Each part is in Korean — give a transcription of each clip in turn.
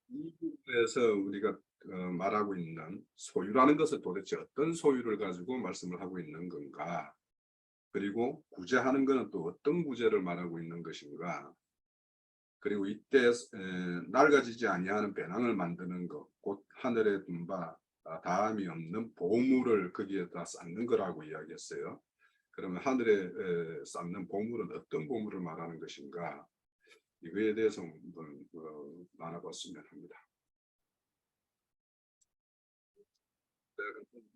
이 부분에서 우리가 말하고 있는 소유라는 것은 도대체 어떤 소유를 가지고 말씀을 하고 있는 건가? 그리고 구제하는 것은 또 어떤 구제를 말하고 있는 것인가? 그리고 이때 낡아지지 아니하는 배낭을 만드는 것, 곧 하늘에 둔 바 다함이 없는 보물을 거기에다 쌓는 거라고 이야기했어요. 그러면 하늘에 쌓는 보물은 어떤 보물을 말하는 것인가? 이거에 대해서 한번 나눠봤으면 합니다.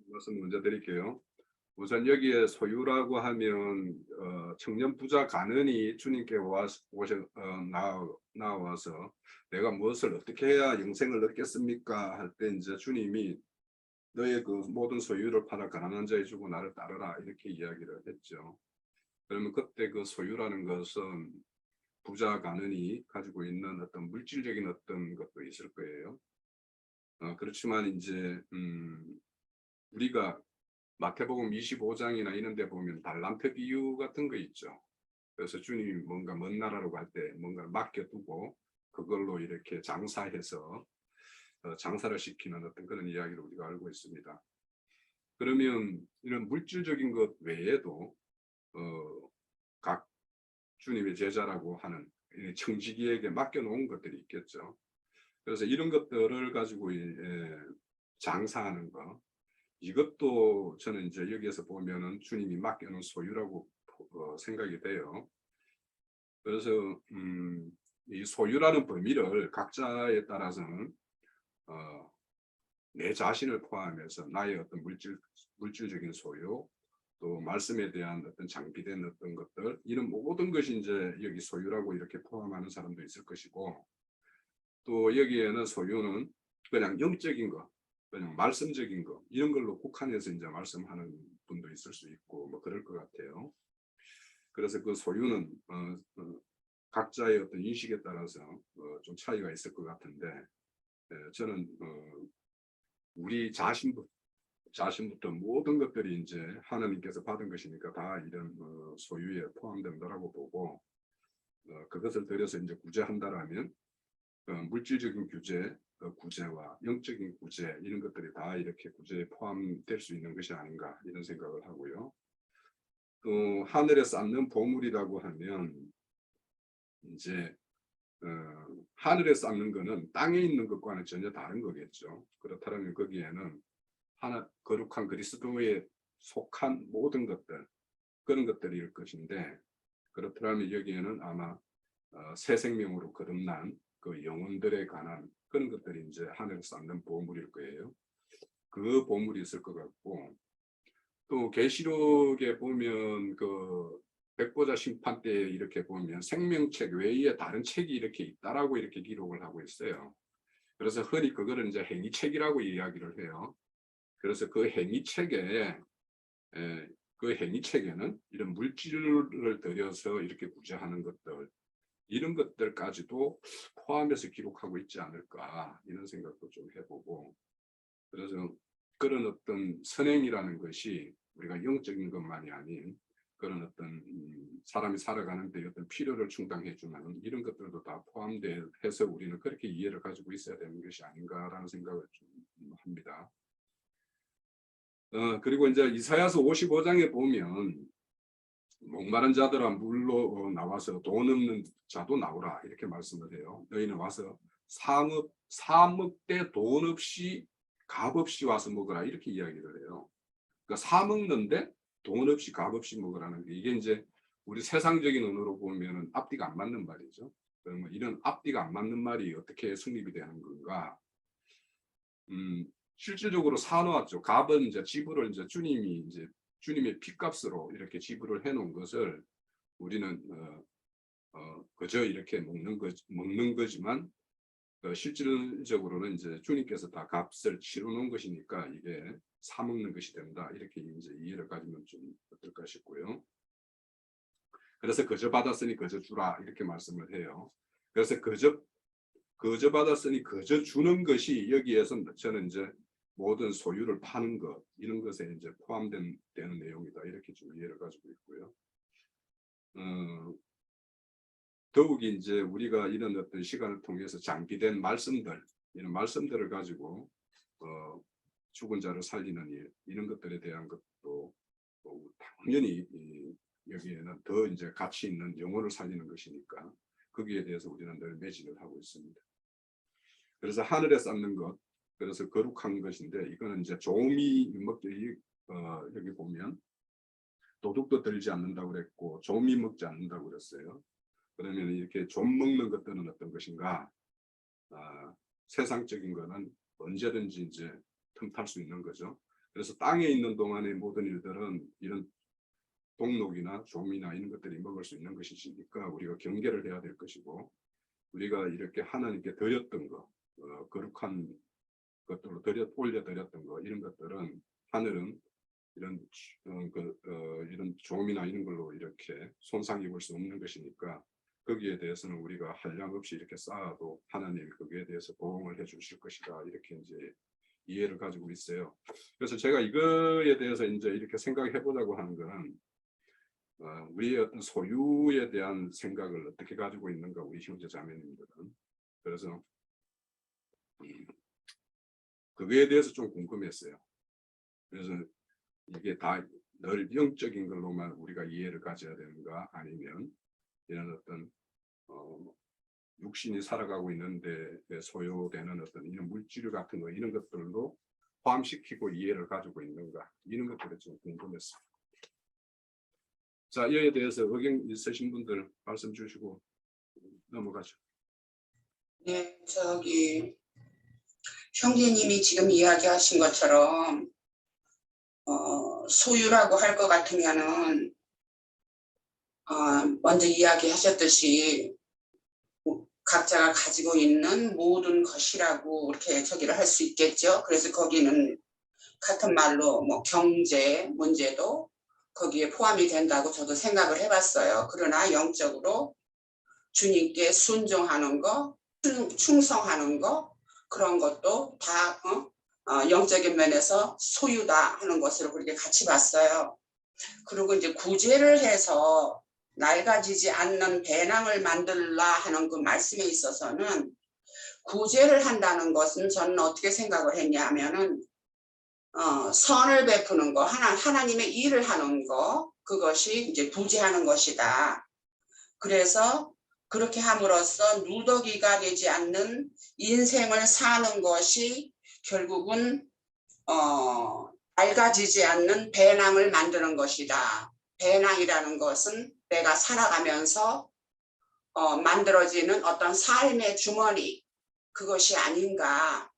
말씀 먼저 드릴게요. 우선 여기에 소유라고 하면 청년 부자 가난이 주님께 나와서 내가 무엇을 어떻게 해야 영생을 얻겠습니까? 할 때 이제 주님이 너의 그 모든 소유를 팔아 가난한 자에 주고 나를 따르라 이렇게 이야기를 했죠. 그러면 그때 그 소유라는 것은 부자 가난이 가지고 있는 어떤 물질적인 어떤 것도 있을 거예요. 그렇지만 이제 우리가 마태복음 25장이나 이런 데 보면 달란트 비유 같은 거 있죠. 그래서 주님이 뭔가 먼 나라로 갈 때 뭔가를 맡겨두고 그걸로 이렇게 장사해서 장사를 시키는 어떤 그런 이야기를 우리가 알고 있습니다. 그러면 이런 물질적인 것 외에도 각 주님의 제자라고 하는 청지기에게 맡겨놓은 것들이 있겠죠. 그래서 이런 것들을 가지고 장사하는 것, 이것도 저는 이제 여기에서 보면은 주님이 맡겨놓은 소유라고 생각이 돼요. 그래서 이 소유라는 범위를 각자에 따라서는 내 자신을 포함해서 나의 어떤 물질적인 소유, 또 말씀에 대한 어떤 장비된 어떤 것들, 이런 모든 것이 이제 여기 소유라고 이렇게 포함하는 사람도 있을 것이고, 또 여기에는 소유는 그냥 영적인 것, 그냥 말씀적인 거 이런 걸로 국한해서 이제 말씀하는 분도 있을 수 있고 뭐 그럴 것 같아요. 그래서 그 소유는 각자의 어떤 인식에 따라서 좀 차이가 있을 것 같은데 저는 우리 자신부터 모든 것들이 이제 하나님께서 받은 것이니까 다 이런 소유에 포함된다라고 보고 그것을 들여서 이제 구제한다라면 물질적인 구제와 영적인 구제 이런 것들이 다 이렇게 구제에 포함될 수 있는 것이 아닌가 이런 생각을 하고요. 또 하늘에 쌓는 보물이라고 하면 이제 하늘에 쌓는 거는 땅에 있는 것과는 전혀 다른 거겠죠. 그렇다면 거기에는 거룩한 그리스도에 속한 모든 것들 그런 것들일 것인데 그렇다면 여기에는 아마 새 생명으로 거듭난 그 영혼들에 관한 그런 것들이 이제 하늘에 쌓는 보물일 거예요. 그 보물이 있을 것 같고 또 계시록에 보면 그 백보자 심판 때 이렇게 보면 생명책 외에 다른 책이 이렇게 있다라고 이렇게 기록을 하고 있어요. 그래서 흔히 그거를 이제 행위책이라고 이야기를 해요. 그래서 그 행위책에는 이런 물질을 들여서 이렇게 구제하는 것들 이런 것들까지도 포함해서 기록하고 있지 않을까 이런 생각도 좀 해보고 그래서 그런 어떤 선행이라는 것이 우리가 영적인 것만이 아닌 그런 어떤 사람이 살아가는 데 어떤 필요를 충당해주는 이런 것들도 다 포함돼서 우리는 그렇게 이해를 가지고 있어야 되는 것이 아닌가라는 생각을 좀 합니다. 그리고 이제 이사야서 55장에 보면 목마른 자들아 물로 나와서 돈 없는 자도 나오라 이렇게 말씀을 해요. 너희는 와서 사먹되 돈 없이 값 없이 와서 먹으라 이렇게 이야기를 해요. 그러니까 사 먹는데 돈 없이 값 없이 먹으라는 게 이게 이제 우리 세상적인 언어로 보면은 앞뒤가 안 맞는 말이죠. 그러면 이런 앞뒤가 안 맞는 말이 어떻게 성립이 되는 건가? 실질적으로 사놓았죠. 값은 이제 지불을 이제 주님의 피값으로 이렇게 지불을 해놓은 것을 우리는 그저 이렇게 먹는 거지만 실질적으로는 이제 주님께서 다 값을 치러놓은 것이니까 이게 사 먹는 것이 된다 이렇게 이제 이해를 가지면 좀 어떨까 싶고요. 그래서 거저 받았으니 거저 주라 이렇게 말씀을 해요. 그래서 거저 받았으니 거저 주는 것이 여기에서 저는 이제 모든 소유를 파는 것 이런 것에 이제 포함되는 내용이다 이렇게 좀 이해를 가지고 있고요. 더욱이 이제 우리가 이런 어떤 시간을 통해서 장비된 말씀들, 이런 말씀들을 가지고 죽은 자를 살리는 일, 이런 것들에 대한 것도 당연히 여기에는 더 이제 가치 있는 영혼을 살리는 것이니까 거기에 대해서 우리는 늘 매진을 하고 있습니다. 그래서 하늘에 쌓는 것, 그래서 거룩한 것인데 이거는 이제 조미 먹기 여기 보면 도둑도 들지 않는다고 그랬고 조미 먹지 않는다고 그랬어요. 그러면 이렇게 좀 먹는 것들은 어떤 것인가? 세상적인 거는 언제든지 이제 틈탈 수 있는 거죠. 그래서 땅에 있는 동안의 모든 일들은 이런 동록이나 조미나 이런 것들이 먹을 수 있는 것이니까 우리가 경계를 해야 될 것이고, 우리가 이렇게 하나님께 드렸던 거, 거룩한 것들로 올려드렸던 거, 이런 것들은 하늘은 이런 이런 조미나 이런 걸로 이렇게 손상 입을 수 없는 것이니까 거기에 대해서는 우리가 한량 없이 이렇게 쌓아도 하나님이 거기에 대해서 보응을 해주실 것이다, 이렇게 이제 이해를 가지고 있어요. 그래서 제가 이거에 대해서 이제 이렇게 생각해 보자고 하는 거는 우리의 어떤 소유에 대한 생각을 어떻게 가지고 있는가, 우리 형제 자매님들은. 그래서 그거에 대해서 좀 궁금했어요. 그래서 이게 다 늘 영적인 걸로만 우리가 이해를 가져야 되는가, 아니면 이런 어떤 육신이 살아가고 있는데 소요되는 어떤 이런 물질 같은 거, 이런 것들도 포함시키고 이해를 가지고 있는가, 이런 것들이 좀 궁금했어요. 자, 이에 대해서 의견 있으신 분들 말씀 주시고 넘어가죠. 네, 형제님이 지금 이야기하신 것처럼 소유라고 할 것 같으면은 먼저 이야기하셨듯이 각자가 가지고 있는 모든 것이라고 이렇게 저기를 할 수 있겠죠. 그래서 거기는 같은 말로 뭐 경제 문제도 거기에 포함이 된다고 저도 생각을 해봤어요. 그러나 영적으로 주님께 순종하는 거, 충성하는 거, 그런 것도 다 영적인 면에서 소유다 하는 것으로 그렇게 같이 봤어요. 그리고 이제 구제를 해서 낡아지지 않는 배낭을 만들라 하는 그 말씀에 있어서는, 구제를 한다는 것은 저는 어떻게 생각을 했냐면은 선을 베푸는 거, 하나님의 일을 하는 거, 그것이 이제 구제하는 것이다. 그래서 그렇게 함으로써 누더기가 되지 않는 인생을 사는 것이 결국은 낡아지지 않는 배낭을 만드는 것이다. 배낭이라는 것은 내가 살아가면서 만들어지는 어떤 삶의 주머니, 그것이 아닌가,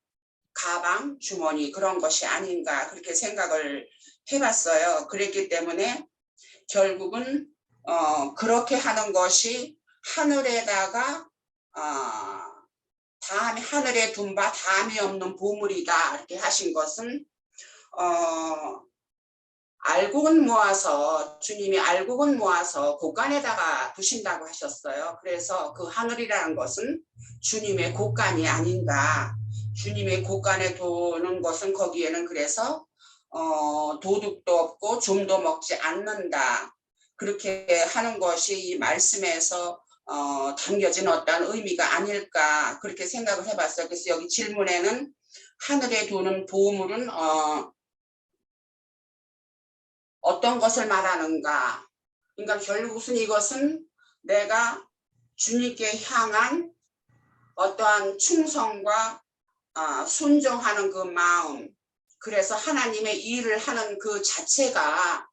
가방, 주머니, 그런 것이 아닌가, 그렇게 생각을 해봤어요. 그랬기 때문에 결국은 그렇게 하는 것이 하늘에다가 다음에 하늘에 둔 바 다음이 없는 보물이다, 이렇게 하신 것은 알곡은 모아서, 주님이 알곡은 모아서 곳간에다가 두신다고 하셨어요. 그래서 그 하늘이라는 것은 주님의 곳간이 아닌가. 주님의 곳간에 두는 것은 거기에는 그래서 도둑도 없고 좀도 먹지 않는다, 그렇게 하는 것이 이 말씀에서 담겨진 어떤 의미가 아닐까, 그렇게 생각을 해봤어요. 그래서 여기 질문에는 하늘에 두는 보물은 어떤 것을 말하는가. 그러니까 결국은 이것은 내가 주님께 향한 어떠한 충성과 순종하는 그 마음, 그래서 하나님의 일을 하는 그 자체가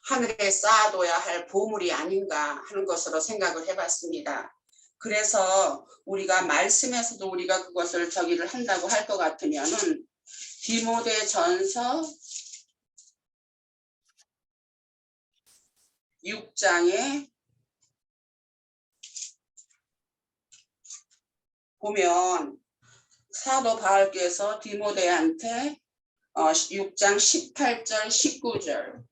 하늘에 쌓아둬야 할 보물이 아닌가 하는 것으로 생각을 해봤습니다. 그래서 우리가 말씀에서도 우리가 그것을 저기를 한다고 할 것 같으면은 디모데전서 6장에 보면 사도 바울께서 디모데한테 6장 18절 19절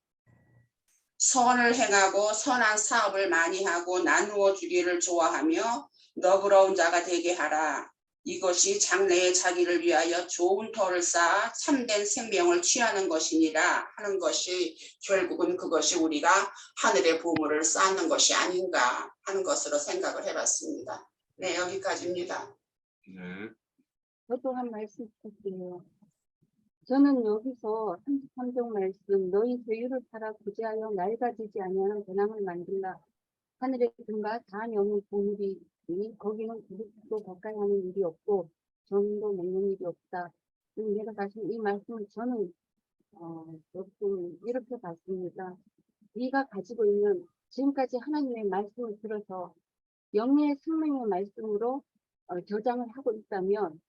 선을 행하고 선한 사업을 많이 하고 나누어 주기를 좋아하며 너그러운 자가 되게 하라. 이것이 장래의 자기를 위하여 좋은 터를 쌓아 참된 생명을 취하는 것이니라 하는 것이 결국은 그것이 우리가 하늘의 보물을 쌓는 것이 아닌가 하는 것으로 생각을 해봤습니다. 네, 여기까지입니다. 네. 저도 한 말씀 부탁드려요. 저는 여기서 33종 말씀, 너희 소유를 팔아 구제하여 낡아지지 아니하는 배낭을 만들라. 하늘의 금과 다함이 없는 보물이 있으니 거기는 그릇도 가까이 하는 일이 없고 정도 먹는 일이 없다. 내가 다시 이 말씀을 저는 조금 이렇게 봤습니다. 네가 가지고 있는 지금까지 하나님의 말씀을 들어서 영의 생명의 말씀으로 저장을 하고 있다면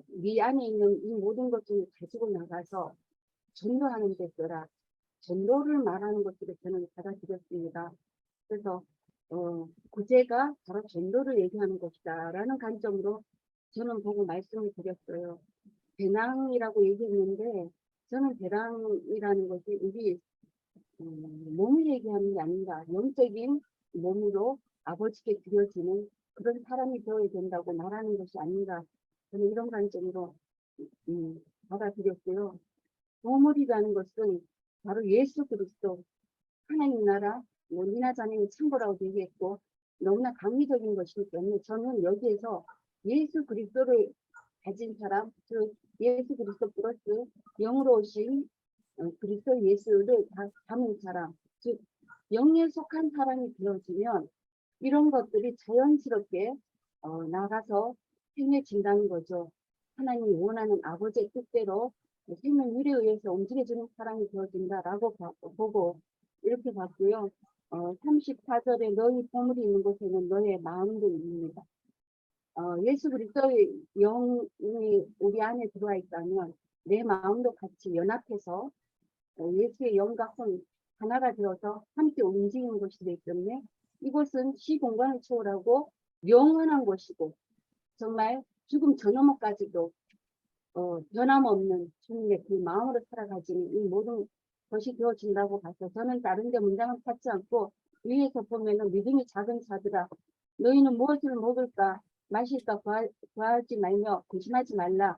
네 안에 있는 이 모든 것들을 가지고 나가서 전도하는 데 써라. 전도를 말하는 것들을 저는 받아들였습니다. 그래서 구제가 바로 전도를 얘기하는 것이다 라는 관점으로 저는 보고 말씀을 드렸어요. 배낭이라고 얘기했는데 저는 배낭이라는 것이 우리 몸을 얘기하는 게 아니라 영적인 몸으로 아버지께 드려지는 그런 사람이 되어야 된다고 말하는 것이 아닌가, 저는 이런 관점으로 받아들였고요. 보물이라는 것은 바로 예수 그리스도, 하나님 나라, 니나 자매는 참고라고 얘기했고 너무나 강의적인 것이기 때문에 저는 여기에서 예수 그리스도를 가진 사람, 즉 예수 그리스도 플러스 영으로 오신 그리스도 예수를 담은 사람, 즉 영에 속한 사람이 되어지면 이런 것들이 자연스럽게 나가서 행해진다는 거죠. 하나님이 원하는 아버지의 뜻대로 생명 율에 의해서 움직여지는 사람이 되어진다라고 보고 이렇게 봤고요. 34절에 너희 보물이 있는 곳에는 너의 마음도 있습니다. 예수 그리스도의 영이 우리 안에 들어와 있다면 내 마음도 같이 연합해서 예수의 영과 혼 하나가 되어서 함께 움직이는 것이 되기 때문에 이곳은 시공간을 초월하고 영원한 곳이고 정말 죽음 전후까지도 변함없는 주님의 그 마음으로 살아가지는 이 모든 것이 되어진다고 봐서 저는 다른 데 문장을 찾지 않고 위에서 보면은 믿음이 작은 자들아 너희는 무엇을 먹을까 마실까 구하지 말며 고심하지 말라.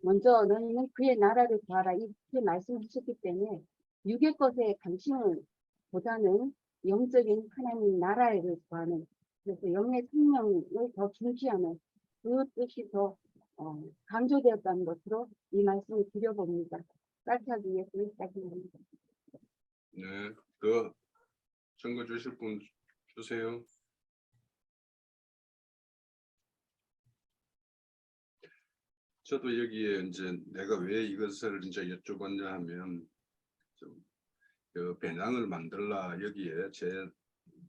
먼저 너희는 그의 나라를 구하라 이렇게 말씀하셨기 때문에 육의 것에 관심을 보다는 영적인 하나님 나라를 구하는, 그래서 영의 생명을 더 중시하는 그 뜻이 더 강조되었다는 것으로 이 말씀을 드려봅니다. 까치하기 위해서 여기까지 합니다. 네. 그 증거 주실 분 주세요. 저도 여기에 이제 내가 왜 이것을 이제 여쭤봤냐 하면 그 배낭을 만들라 여기에 제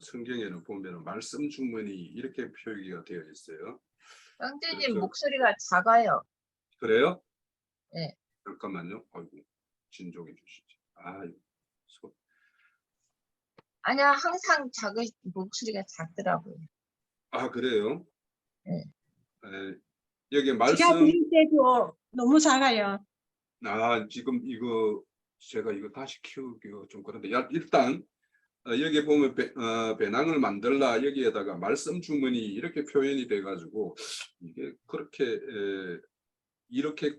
성경에는 보면 말씀 주문이 이렇게 표기가 되어 있어요. 형제님 그래서- 목소리가 작아요. 그래요? 네. 잠깐만요. 아이고 진정해 주시지. 아니야, 항상 목소리가 작더라고요. 그래요? 네. 여기 제가 말씀 드릴 때도 너무 작아요. 지금 이거 제가 이거 다시 키우기가 좀 그런데 일단 여기 보면 배낭을 만들라 여기에다가 말씀 주문이 이렇게 표현이 돼 가지고 이게 그렇게 이렇게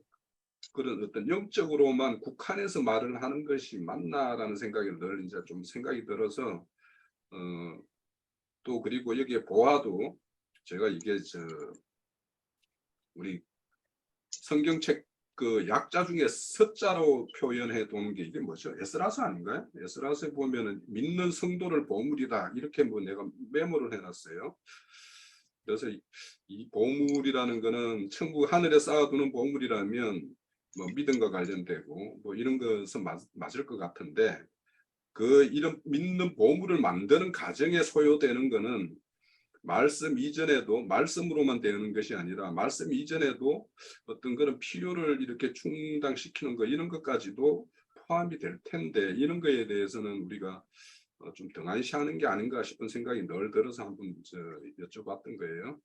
그런 어떤 영적으로만 국한해서 말을 하는 것이 맞나라는 생각이 늘 이제 좀 생각이 들어서 또 그리고 여기에 보아도 제가 이게 우리 성경책 그 약자 중에 서자로 표현해 두는 게 이게 뭐죠? 에스라서 아닌가요? 에스라서에 보면은 믿는 성도를 보물이다 이렇게 뭐 내가 메모를 해놨어요. 그래서 이 보물이라는 거는 천국 하늘에 쌓아두는 보물이라면 뭐 믿음과 관련되고 뭐 이런 것은 맞을 것 같은데 그 이런 믿는 보물을 만드는 과정에 소요되는 거는 말씀 이전에도 말씀으로만 되는 것이 아니라 말씀 이전에도 어떤 그런 필요를 이렇게 충당시키는 거 이런 것까지도 포함이 될 텐데 이런 거에 대해서는 우리가 좀 등한시하는 게 아닌가 싶은 생각이 늘 들어서 한번 여쭤봤던 거예요.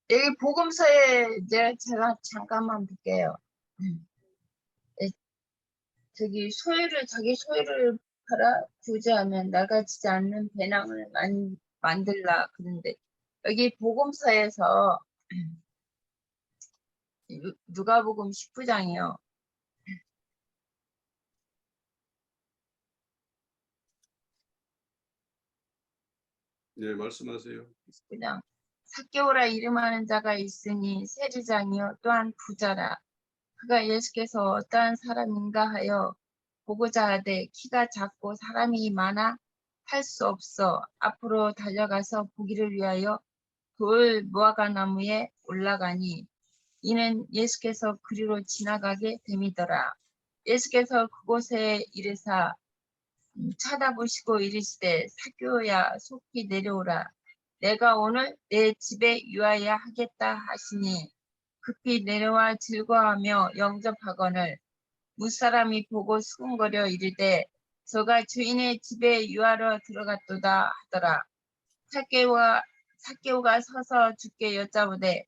여기 복음서에 제가 잠깐만 볼게요. 자기 소유를 팔아 구제하면 나가지지 않는 배낭을 만들라. 그런데 여기 복음서에서 누가복음 19장이요. 네, 말씀하세요. 그냥 삭개오라 이름하는 자가 있으니 세리장이요 또한 부자라. 그가 예수께서 어떠한 사람인가 하여 보고자 하되 키가 작고 사람이 많아 할 수 없어 앞으로 달려가서 보기를 위하여 돌 무화과 나무에 올라가니 이는 예수께서 그리로 지나가게 됨이더라. 예수께서 그곳에 이르사 쳐다보시고 이르시되 삭개오야 속히 내려오라. 내가 오늘 내 집에 유하여 하겠다 하시니 급히 내려와 즐거워하며 영접하거늘 무사람이 보고 수군거려 이르되 저가 주인의 집에 유하러 들어갔도다 하더라. 삭개오가 서서 주께 여짜오되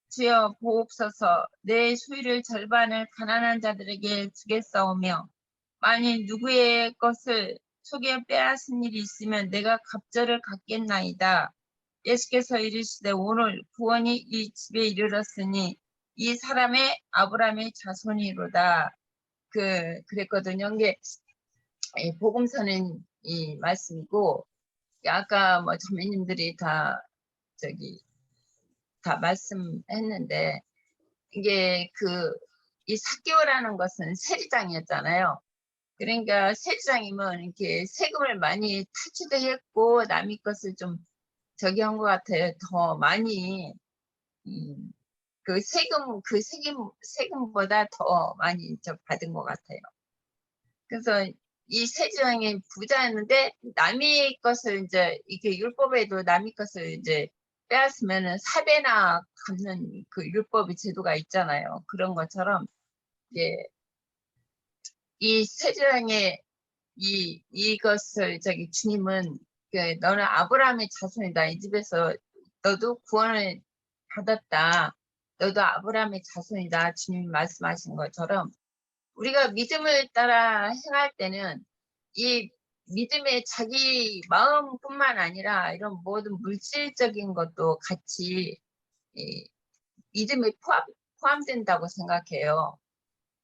주여 보옵소서 내 수입의 절반을 가난한 자들에게 주겠사오며 만일 누구의 것을 속여 빼앗은 일이 있으면 내가 갑절을 갖겠나이다. 예수께서 이르시되 오늘 구원이 이 집에 이르렀으니 이 사람의 아브라함의 자손이로다. 그랬거든요. 이게 복음서는 이 말씀이고 아까 뭐 자매님들이 다 말씀했는데 이게 이 삭개오라는 것은 세리장이었잖아요. 그러니까 세리장이면 이렇게 세금을 많이 탈취도 했고 남의 것을 좀 저기 한 것 같아요. 더 많이 세금보다 더 많이 받은 것 같아요. 그래서 이 세리장이 부자였는데 남의 것을 이제 이게 율법에도 남의 것을 이제 빼앗으면은 사배나 갚는 그 율법의 제도가 있잖아요. 그런 것처럼 이제 이 세리장의 이것을 주님은 너는 아브라함의 자손이다. 이 집에서 너도 구원을 받았다. 너도 아브라함의 자손이다. 주님이 말씀하신 것처럼 우리가 믿음을 따라 행할 때는 이 믿음에 자기 마음뿐만 아니라 이런 모든 물질적인 것도 같이 이 믿음에 포함된다고 생각해요.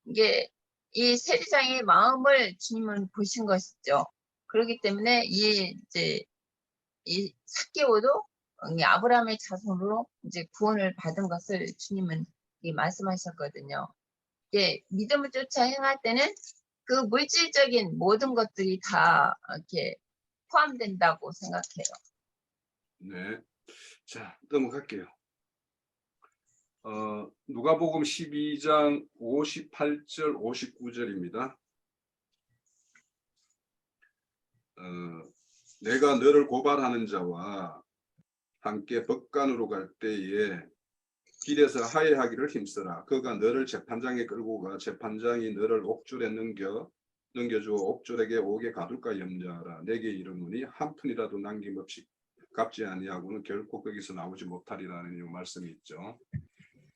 이게 이 세리장의 마음을 주님은 보신 것이죠. 그렇기 때문에 이 삭개오도 아브라함의 자손으로 이제 구원을 받은 것을 주님은 말씀하셨거든요. 믿음을 쫓아 행할 때는 그 물질적인 모든 것들이 다 이렇게 포함된다고 생각해요. 네. 자, 넘어갈게요. 누가복음 12장 58절 59절입니다. 내가 너를 고발하는 자와 함께 법관으로 갈 때에 길에서 하해하기를 힘써라. 그가 너를 재판장에 끌고 가 재판장이 너를 옥졸에 넘겨주어 옥졸에게 옥에 가둘까 염려하라. 내게 이르노니 한 푼이라도 남김없이 갚지 아니하고는 결코 거기서 나오지 못하리라는 이 말씀이 있죠.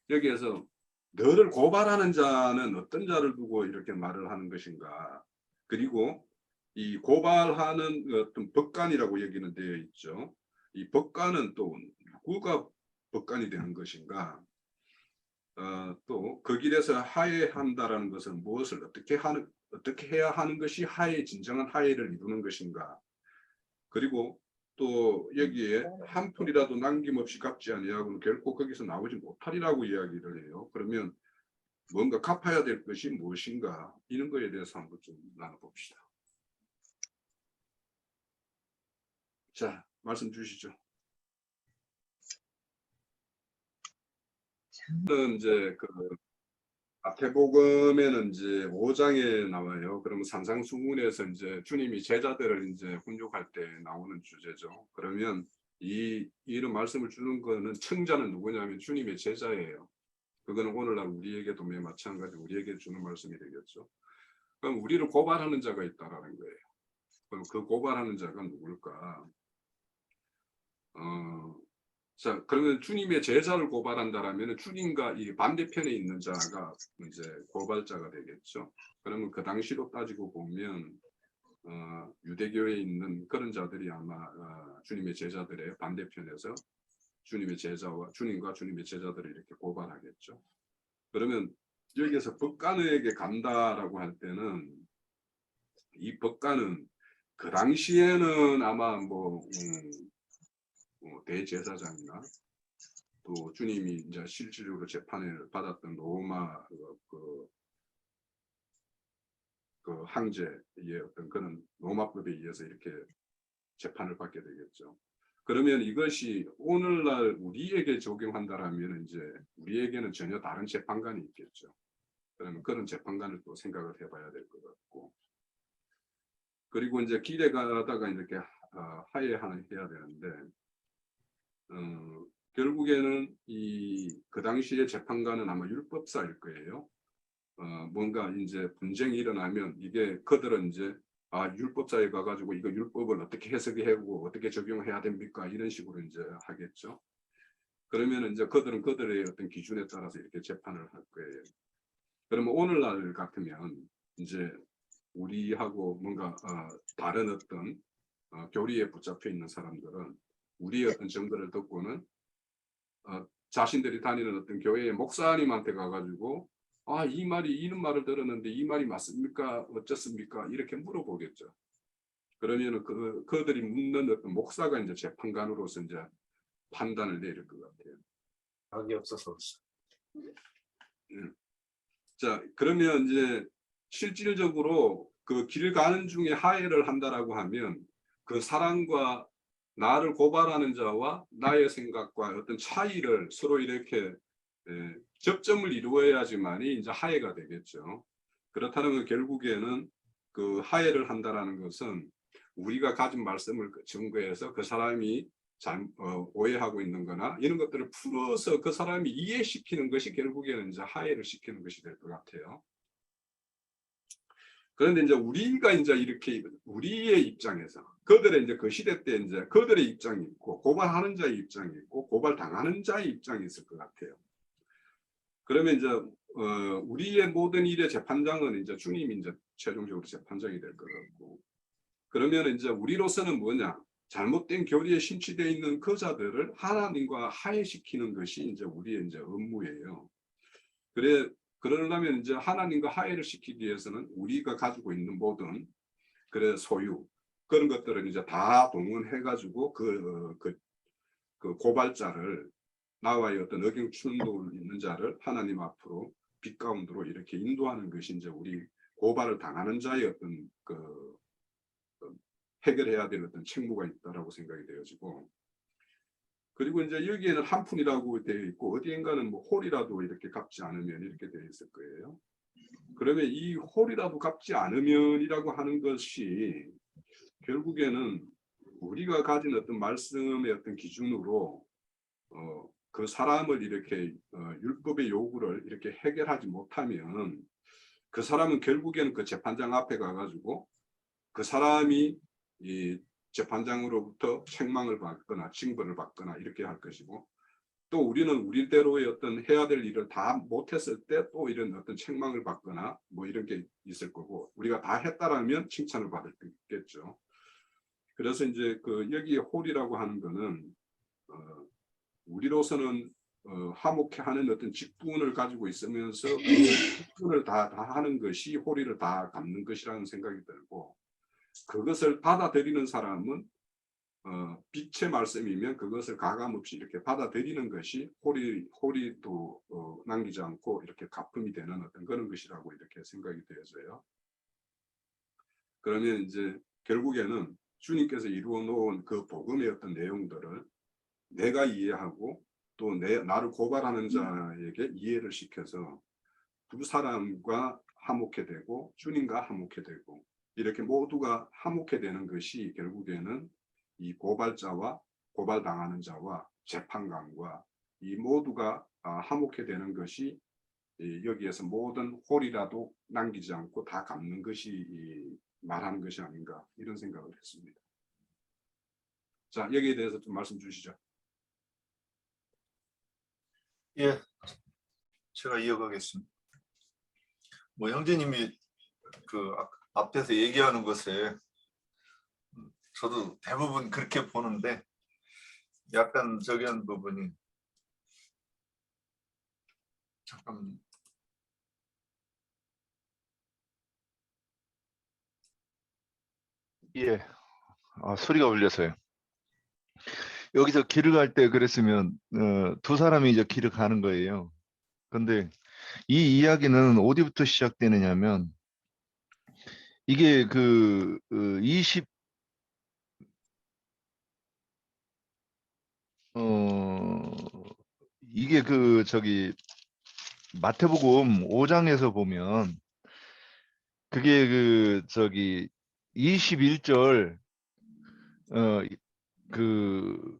여기에서 너를 고발하는 자는 어떤 자를 두고 이렇게 말을 하는 것인가. 그리고 이 고발하는 어떤 법관이라고 여기는 되어 있죠. 이 법관은 또 누구가 법관이 되는 것인가. 또 그 길에서 하해한다라는 것은 무엇을 어떻게 해야 하는 것이 진정한 하해를 이루는 것인가. 그리고 또 여기에 한 푼이라도 남김없이 갚지 아니하고는 결코 거기서 나오지 못하리라고 이야기를 해요. 그러면 뭔가 갚아야 될 것이 무엇인가 이런 거에 대해서 한번 좀 나눠봅시다. 자, 말씀 주시죠. 저는 이제 마태복음에는 이제 5장에 나와요. 그러면 산상수훈에서 이제 주님이 제자들을 이제 훈육할 때 나오는 주제죠. 그러면 이런 말씀을 주는 거는 청자는 누구냐면 주님의 제자예요. 그거는 오늘날 우리에게도 매 마찬가지 우리에게 주는 말씀이 되겠죠. 그럼 우리를 고발하는 자가 있다라는 거예요. 그럼 그 고발하는 자가 누굴까? 자, 그러면 주님의 제자를 고발한다라면 주님과 이 반대편에 있는 자가 이제 고발자가 되겠죠. 그러면 그 당시로 따지고 보면 유대교에 있는 그런 자들이 아마 주님의 제자들의 반대편에서 주님의 제자와 주님과 주님의 제자들을 이렇게 고발하겠죠. 그러면 여기에서 법관에게 간다라고 할 때는 이 법관은 그 당시에는 아마 대제사장이나 또 주님이 이제 실질적으로 재판을 받았던 로마 그 황제의 어떤 그런 로마법에 의해서 이렇게 재판을 받게 되겠죠. 그러면 이것이 오늘날 우리에게 적용한다라면 이제 우리에게는 전혀 다른 재판관이 있겠죠. 그러면 그런 재판관을 또 생각을 해봐야 될 것 같고, 그리고 이제 길에 가다가 이렇게 하해해야 되는데, 결국에는 그 당시에 재판관은 아마 율법사일 거예요. 뭔가 이제 분쟁이 일어나면 이게 그들은 이제 율법사에 가가지고 이거 율법을 어떻게 해석하고 어떻게 적용해야 됩니까? 이런 식으로 이제 하겠죠. 그러면 이제 그들은 그들의 어떤 기준에 따라서 이렇게 재판을 할 거예요. 그러면 오늘날 같으면 이제 우리하고 뭔가 다른 어떤 교리에 붙잡혀 있는 사람들은 우리의 어떤 증거를 듣고는 자신들이 다니는 어떤 교회의 목사님한테 가가지고 이 말이 이런 말을 들었는데 이 말이 맞습니까? 어쩌습니까? 이렇게 물어보겠죠. 그러면은 그들이 묻는 어떤 목사가 이제 재판관으로서 이제 판단을 내릴 것 같아요. 답이 없어서. 자, 그러면 이제 실질적으로 그 길 가는 중에 하해를 한다라고 하면 그 사람과 나를 고발하는 자와 나의 생각과 어떤 차이를 서로 이렇게 접점을 이루어야지만이 이제 하해가 되겠죠. 그렇다면 결국에는 그 하해를 한다라는 것은 우리가 가진 말씀을 증거해서 그 사람이 오해하고 있는 거나 이런 것들을 풀어서 그 사람이 이해시키는 것이 결국에는 이제 하해를 시키는 것이 될 것 같아요. 그런데 이제 우리가 이제 이렇게 우리의 입장에서 그들의 이제 그 시대 때 이제 그들의 입장이 있고 고발하는 자의 입장이 있고 고발당하는 자의 입장이 있을 것 같아요. 그러면 이제 우리의 모든 일의 재판장은 이제 주님이 이제 최종적으로 재판장이 될 것 같고, 그러면 이제 우리로서는 뭐냐? 잘못된 교리에 심취되어 있는 그 자들을 하나님과 하해시키는 것이 이제 우리의 이제 업무예요. 그러려면 이제 하나님과 하해를 시키기 위해서는 우리가 가지고 있는 모든 소유 그런 것들을 이제 다 동원해가지고 그 고발자를 나와의 어떤 의견 충돌 있는 자를 하나님 앞으로 빛 가운데로 이렇게 인도하는 것이 이제 우리 고발을 당하는 자의 어떤 해결해야 될 어떤 책무가 있다라고 생각이 되어지고, 그리고 이제 여기에는 한 푼이라고 되어 있고 어디엔가는 뭐 홀이라도 이렇게 갚지 않으면 이렇게 되어 있을 거예요. 그러면 이 홀이라도 갚지 않으면이라고 하는 것이 결국에는 우리가 가진 어떤 말씀의 어떤 기준으로 그 사람을 이렇게 율법의 요구를 이렇게 해결하지 못하면 그 사람은 결국에는 그 재판장 앞에 가가지고 그 사람이 이 재판장으로부터 책망을 받거나 징벌을 받거나 이렇게 할 것이고, 또 우리는 우리대로의 어떤 해야 될 일을 다 못했을 때 또 이런 어떤 책망을 받거나 뭐 이런 게 있을 거고, 우리가 다 했다라면 칭찬을 받을 수 있겠죠. 그래서 이제 여기 홀이라고 하는 거는 우리로서는 화목해하는 어떤 직분을 가지고 있으면서 그 직분을 다 하는 것이 홀의를 다 갚는 것이라는 생각이 들고, 그것을 받아들이는 사람은 빛의 말씀이면 그것을 가감없이 이렇게 받아들이는 것이 홀의도 남기지 않고 이렇게 갚음이 되는 어떤 그런 것이라고 이렇게 생각이 되어져요. 그러면 이제 결국에는 주님께서 이루어 놓은 그 복음의 어떤 내용들을 내가 이해하고 또 나를 고발하는 자에게 이해를 시켜서 두 사람과 화목해 되고 주님과 화목해 되고 이렇게 모두가 화목해 되는 것이 결국에는 이 고발자와 고발당하는 자와 재판관과 이 모두가 화목해 되는 것이 여기에서 모든 홀이라도 남기지 않고 다 갚는 것이 말하는 것이 아닌가 이런 생각을 했습니다. 자, 여기에 대해서 좀 말씀 주시죠. 예, 제가 이어가겠습니다. 뭐 형제님이 그 앞에서 얘기하는 것에 저도 대부분 그렇게 보는데, 약간 저기 한 부분이 잠깐 예, 소리가 울려서요. 여기서 길을 갈 때 그랬으면 두 사람이 이제 길을 가는 거예요. 근데 이 이야기는 어디부터 시작되느냐면 이게 그 20, 이게 그 저기 마태복음 5장에서 보면 그게 그 저기 21절 그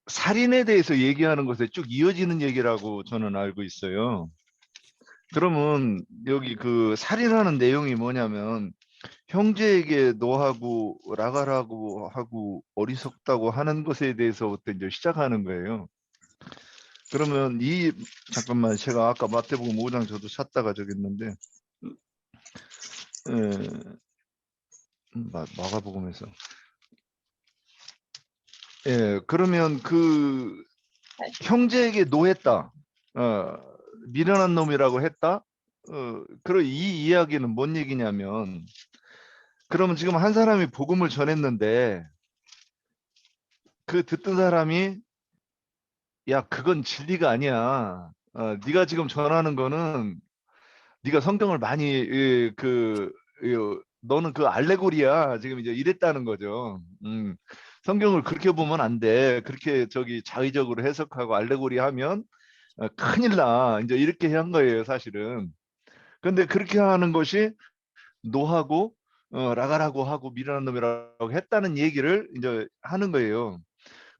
살인에 대해서 얘기하는 것에 쭉 이어지는 얘기라고 저는 알고 있어요. 그러면 여기 그 살인하는 내용이 뭐냐면 형제에게 너하고 라가라고 하고 어리석다고 하는 것에 대해서부터 이제 시작하는 거예요. 그러면 잠깐만 제가 아까 마태복음 5장 저도 찾다가 적었는데 마가복음에서 그러면 그 형제에게 노했다. 미련한 놈이라고 했다. 그럼 이 이야기는 뭔 얘기냐면 그러면 지금 한 사람이 복음을 전했는데 그 듣던 사람이 야 그건 진리가 아니야. 네가 지금 전하는 거는 네가 성경을 많이 너는 그 알레고리야. 지금 이제 이랬다는 거죠. 성경을 그렇게 보면 안 돼. 그렇게 저기 자의적으로 해석하고 알레고리 하면 큰일 나. 이제 이렇게 한 거예요, 사실은. 근데 그렇게 하는 것이 노하고 라가라고 하고 미련한 놈이라고 했다는 얘기를 이제 하는 거예요.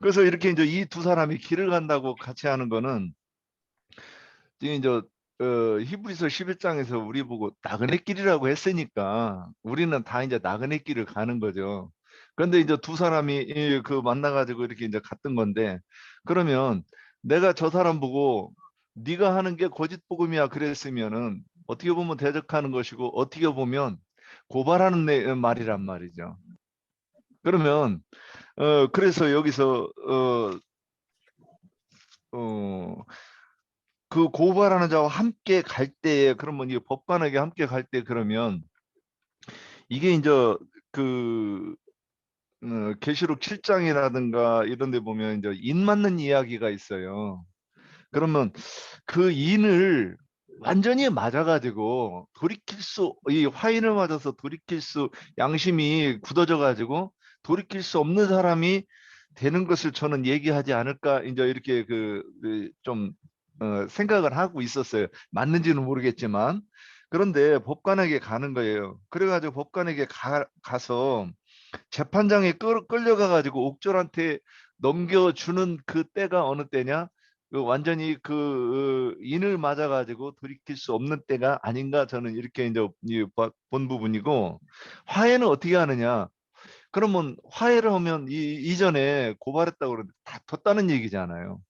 그래서 이렇게 이제 이 두 사람이 길을 간다고 같이 하는 거는 지금 이제 히브리서 11장에서 우리 보고 나그네 길이라고 했으니까 우리는 다 이제 나그네 길을 가는 거죠. 그런데 이제 두 사람이 그 만나가지고 이렇게 이제 갔던 건데 그러면 내가 저 사람 보고 네가 하는 게 거짓 복음이야 그랬으면은 어떻게 보면 대적하는 것이고 어떻게 보면 고발하는 말이란 말이죠. 그러면 그래서 여기서 그 고발하는 자와 함께 갈 때에 그러면 이 법관에게 함께 갈 때 그러면 이게 이제 그 계시록 7장이라든가 이런 데 보면 이제 인 맞는 이야기가 있어요. 그러면 그 인을 완전히 맞아가지고 이 화인을 맞아서 돌이킬 수 양심이 굳어져 가지고 돌이킬 수 없는 사람이 되는 것을 저는 얘기하지 않을까 이제 이렇게 좀 생각을 하고 있었어요. 맞는지는 모르겠지만 그런데 법관에게 가는 거예요. 그래가지고 법관에게 가서 재판장에 끌려가 가지고 옥졸한테 넘겨주는 그 때가 어느 때냐? 완전히 인을 맞아 가지고 돌이킬 수 없는 때가 아닌가 저는 이렇게 이제 본 부분이고 화해는 어떻게 하느냐? 그러면 화해를 하면 이전에 고발했다고 그러는데 다퉜다는 얘기잖아요.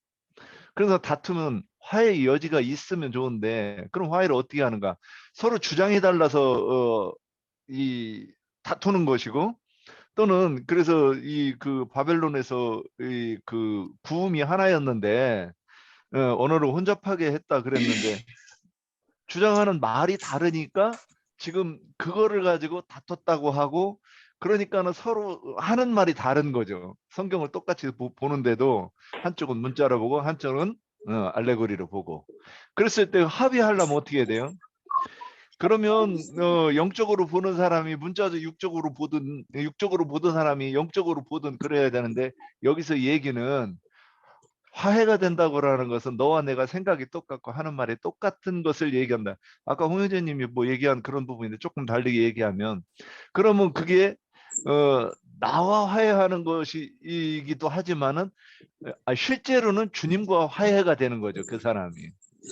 그래서 다투면 화해의 여지가 있으면 좋은데 그럼 화해를 어떻게 하는가? 서로 주장이 달라서 이 다투는 것이고 또는 그래서 이 그 바벨론에서 이 그 구음이 하나였는데 언어를 혼잡하게 했다 그랬는데 주장하는 말이 다르니까 지금 그거를 가지고 다퉜다고 하고 그러니까는 서로 하는 말이 다른 거죠. 성경을 똑같이 보는데도 한쪽은 문자로 보고 한쪽은 알레고리로 보고 그랬을 때 합의하려면 어떻게 해야 돼요? 그러면 영적으로 보는 사람이 문자도 육적으로 보던 사람이 영적으로 보든 그래야 되는데 여기서 얘기는 화해가 된다고라는 것은 너와 내가 생각이 똑같고 하는 말이 똑같은 것을 얘기한다. 아까 홍 의원님이 뭐 얘기한 그런 부분인데 조금 다르게 얘기하면 그러면 그게 나와 화해하는 것이기도 하지만은 실제로는 주님과 화해가 되는 거죠. 그 사람이.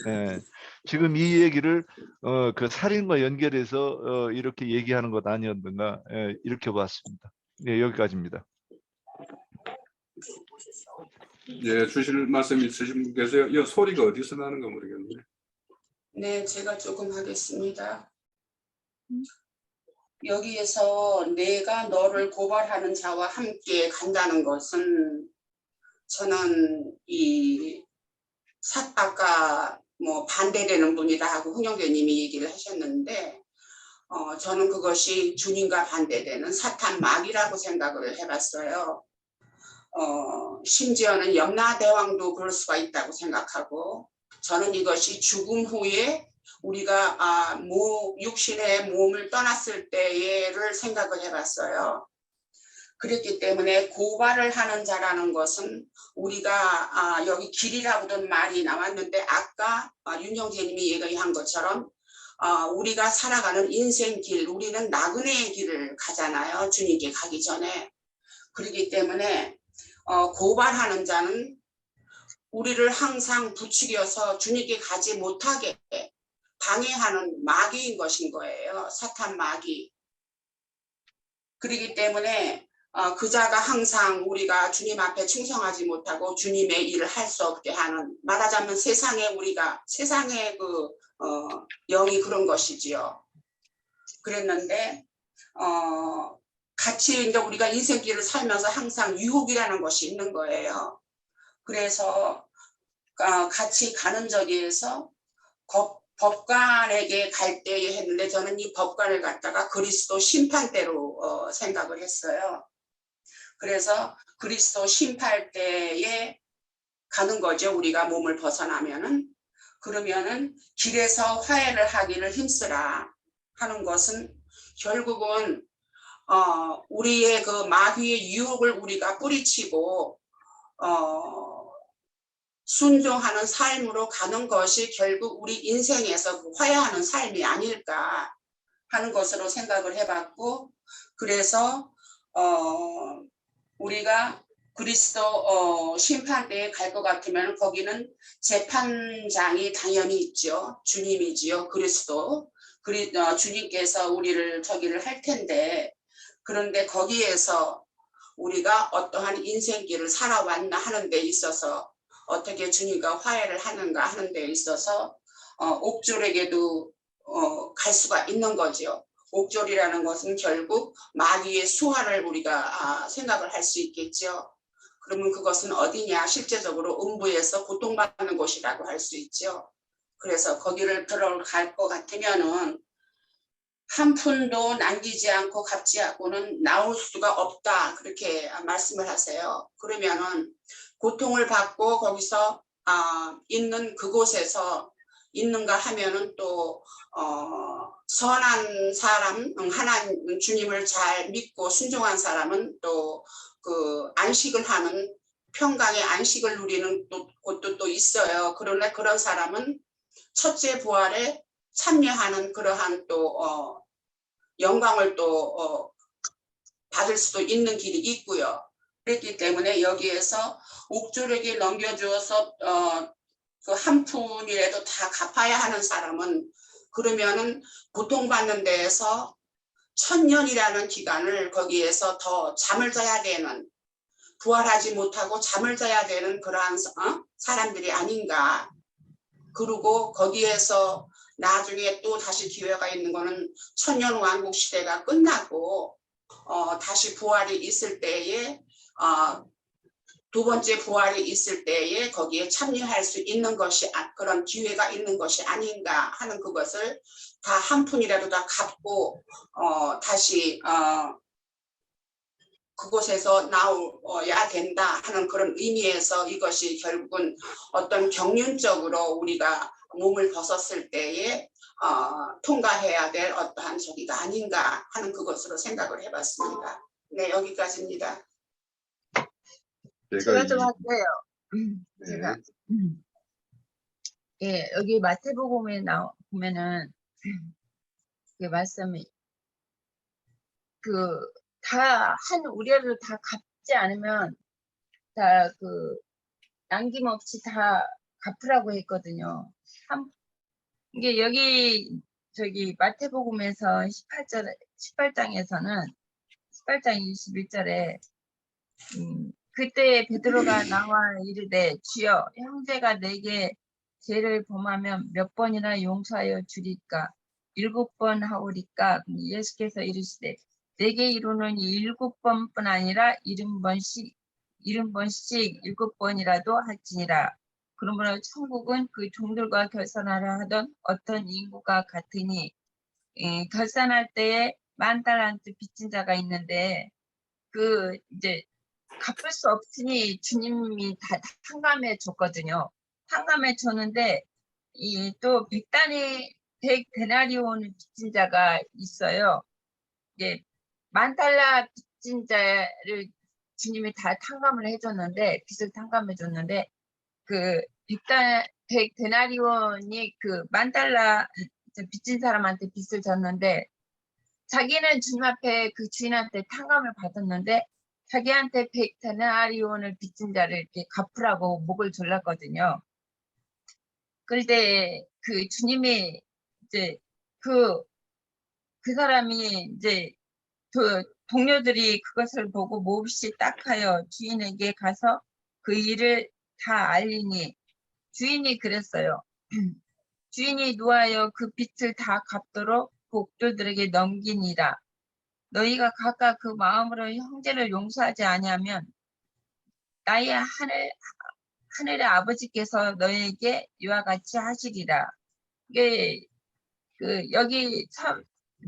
예, 지금 이 얘기를 그 살인과 연결해서 이렇게 얘기하는 것 아니었는가 이렇게 봤습니다. 네, 여기까지입니다. 예, 주실 말씀 있으신 분 계세요? 이 소리가 어디서 나는 가 모르겠네. 네, 제가 조금 하겠습니다. 여기에서 내가 너를 고발하는 자와 함께 간다는 것은 저는 아까 뭐 반대되는 분이다 하고 홍영대님이 얘기를 하셨는데 저는 그것이 주님과 반대되는 사탄 마귀라고 생각을 해봤어요. 심지어는 염라대왕도 그럴 수가 있다고 생각하고 저는 이것이 죽음 후에 우리가 육신의 몸을 떠났을 때를 생각을 해봤어요. 그랬기 때문에 고발을 하는 자라는 것은 우리가 여기 길이라고도 말이 나왔는데 아까 윤영재님이 얘기한 것처럼 우리가 살아가는 인생길, 우리는 나그네의 길을 가잖아요. 주님께 가기 전에. 그렇기 때문에 고발하는 자는 우리를 항상 부추겨서 주님께 가지 못하게 방해하는 마귀인 것인 거예요. 사탄 마귀. 그렇기 때문에 그자가 항상 우리가 주님 앞에 충성하지 못하고 주님의 일을 할 수 없게 하는, 말하자면 세상의 영이 그런 것이지요. 그랬는데 같이 이제 우리가 인생길을 살면서 항상 유혹이라는 것이 있는 거예요. 그래서 같이 가는 저기에서 법관에게 갈 때에 했는데 저는 이 법관을 갖다가 그리스도 심판대로 생각을 했어요. 그래서 그리스도 심판대에 가는 거죠. 우리가 몸을 벗어나면은. 그러면은 길에서 화해를 하기를 힘쓰라 하는 것은 결국은 우리의 그 마귀의 유혹을 우리가 뿌리치고 순종하는 삶으로 가는 것이 결국 우리 인생에서 화해하는 삶이 아닐까 하는 것으로 생각을 해봤고, 그래서 우리가 그리스도 심판대에 갈 것 같으면 거기는 재판장이 당연히 있죠. 주님이지요. 그리스도. 주님께서 우리를 저기를 할 텐데, 그런데 거기에서 우리가 어떠한 인생길을 살아왔나 하는 데 있어서 어떻게 주님과 화해를 하는가 하는 데 있어서 옥졸에게도 갈 수가 있는 거죠. 옥졸이라는 것은 결국 마귀의 수하를 우리가 생각을 할 수 있겠죠. 그러면 그것은 어디냐? 실제적으로 음부에서 고통받는 곳이라고 할 수 있죠. 그래서 거기를 들어갈 것 같으면은 한 푼도 남기지 않고 갚지 않고는 나올 수가 없다. 그렇게 말씀을 하세요. 그러면은 고통을 받고 거기서 있는 그곳에서 있는가 하면은 또 선한 사람, 하나님 주님을 잘 믿고 순종한 사람은 또 그 안식을 하는 평강의 안식을 누리는 곳도 또 있어요. 그러나 그런 사람은 첫째 부활에 참여하는 그러한 또 영광을 또 받을 수도 있는 길이 있고요. 그렇기 때문에 여기에서 옥졸에게 넘겨주어서 그 한 푼이라도 다 갚아야 하는 사람은 그러면은 고통받는 데에서 1000년이라는 기간을 거기에서 더 잠을 자야 되는, 부활하지 못하고 잠을 자야 되는 그러한 사람들이 아닌가. 그리고 거기에서 나중에 또 다시 기회가 있는 거는 천년왕국 시대가 끝나고 다시 부활이 있을 때에 두 번째 부활이 있을 때에 거기에 참여할 수 있는 것이 그런 기회가 있는 것이 아닌가 하는 그것을 다 한 푼이라도 다 갚고 다시 그곳에서 나와야 된다 하는 그런 의미에서 이것이 결국은 어떤 경륜적으로 우리가 몸을 벗었을 때에 통과해야 될 어떠한 저기가 아닌가 하는 그것으로 생각을 해봤습니다. 네, 여기까지입니다. 제가 좀 할게요. 네. 제가 예, 여기 마태복음에 보면은 그 말씀이 다 한 우려를 다 갚지 않으면 다 남김없이 다 갚으라고 했거든요. 이게 여기 저기 마태복음에서 18장에서는 18장 21절에 그때 베드로가 나와 이르되 주여 형제가 내게 죄를 범하면 몇 번이나 용서하여 주리까 7번 하오리까. 예수께서 이르시되 내게 이루는 7번뿐 아니라 70번씩 70번씩 7번이라도 할지니라. 그러므로 천국은 그 종들과 결산하려 하던 어떤 인구가 같으니 결산할 때에 10,000달란트 빚진 자가 있는데 그 이제 갚을 수 없으니 주님이 다 탕감해 줬거든요. 탕감해 줬는데 이 또 100데나리온을 빚진 자가 있어요. 이제 10,000달러 빚진 자를 주님이 다 탕감을 해줬는데 빚을 탕감해 줬는데 그 100데나리온이 그 10,000달러 빚진 사람한테 빚을 졌는데 자기는 주님 앞에 그 주인한테 탕감을 받았는데 자기한테 100데나리온을 빚진 자를 이렇게 갚으라고 목을 졸랐거든요. 그런데 그 주님이 이제 그 사람이 이제 그 동료들이 그것을 보고 몹시 딱하여 주인에게 가서 그 일을 다 알리니 주인이 그랬어요. 주인이 노하여 그 빚을 다 갚도록 복도들에게 넘기니라. 너희가 각각 그 마음으로 형제를 용서하지 아니하면 나의 하늘의 아버지께서 너희에게 이와 같이 하시리라. 이게 그 여기 참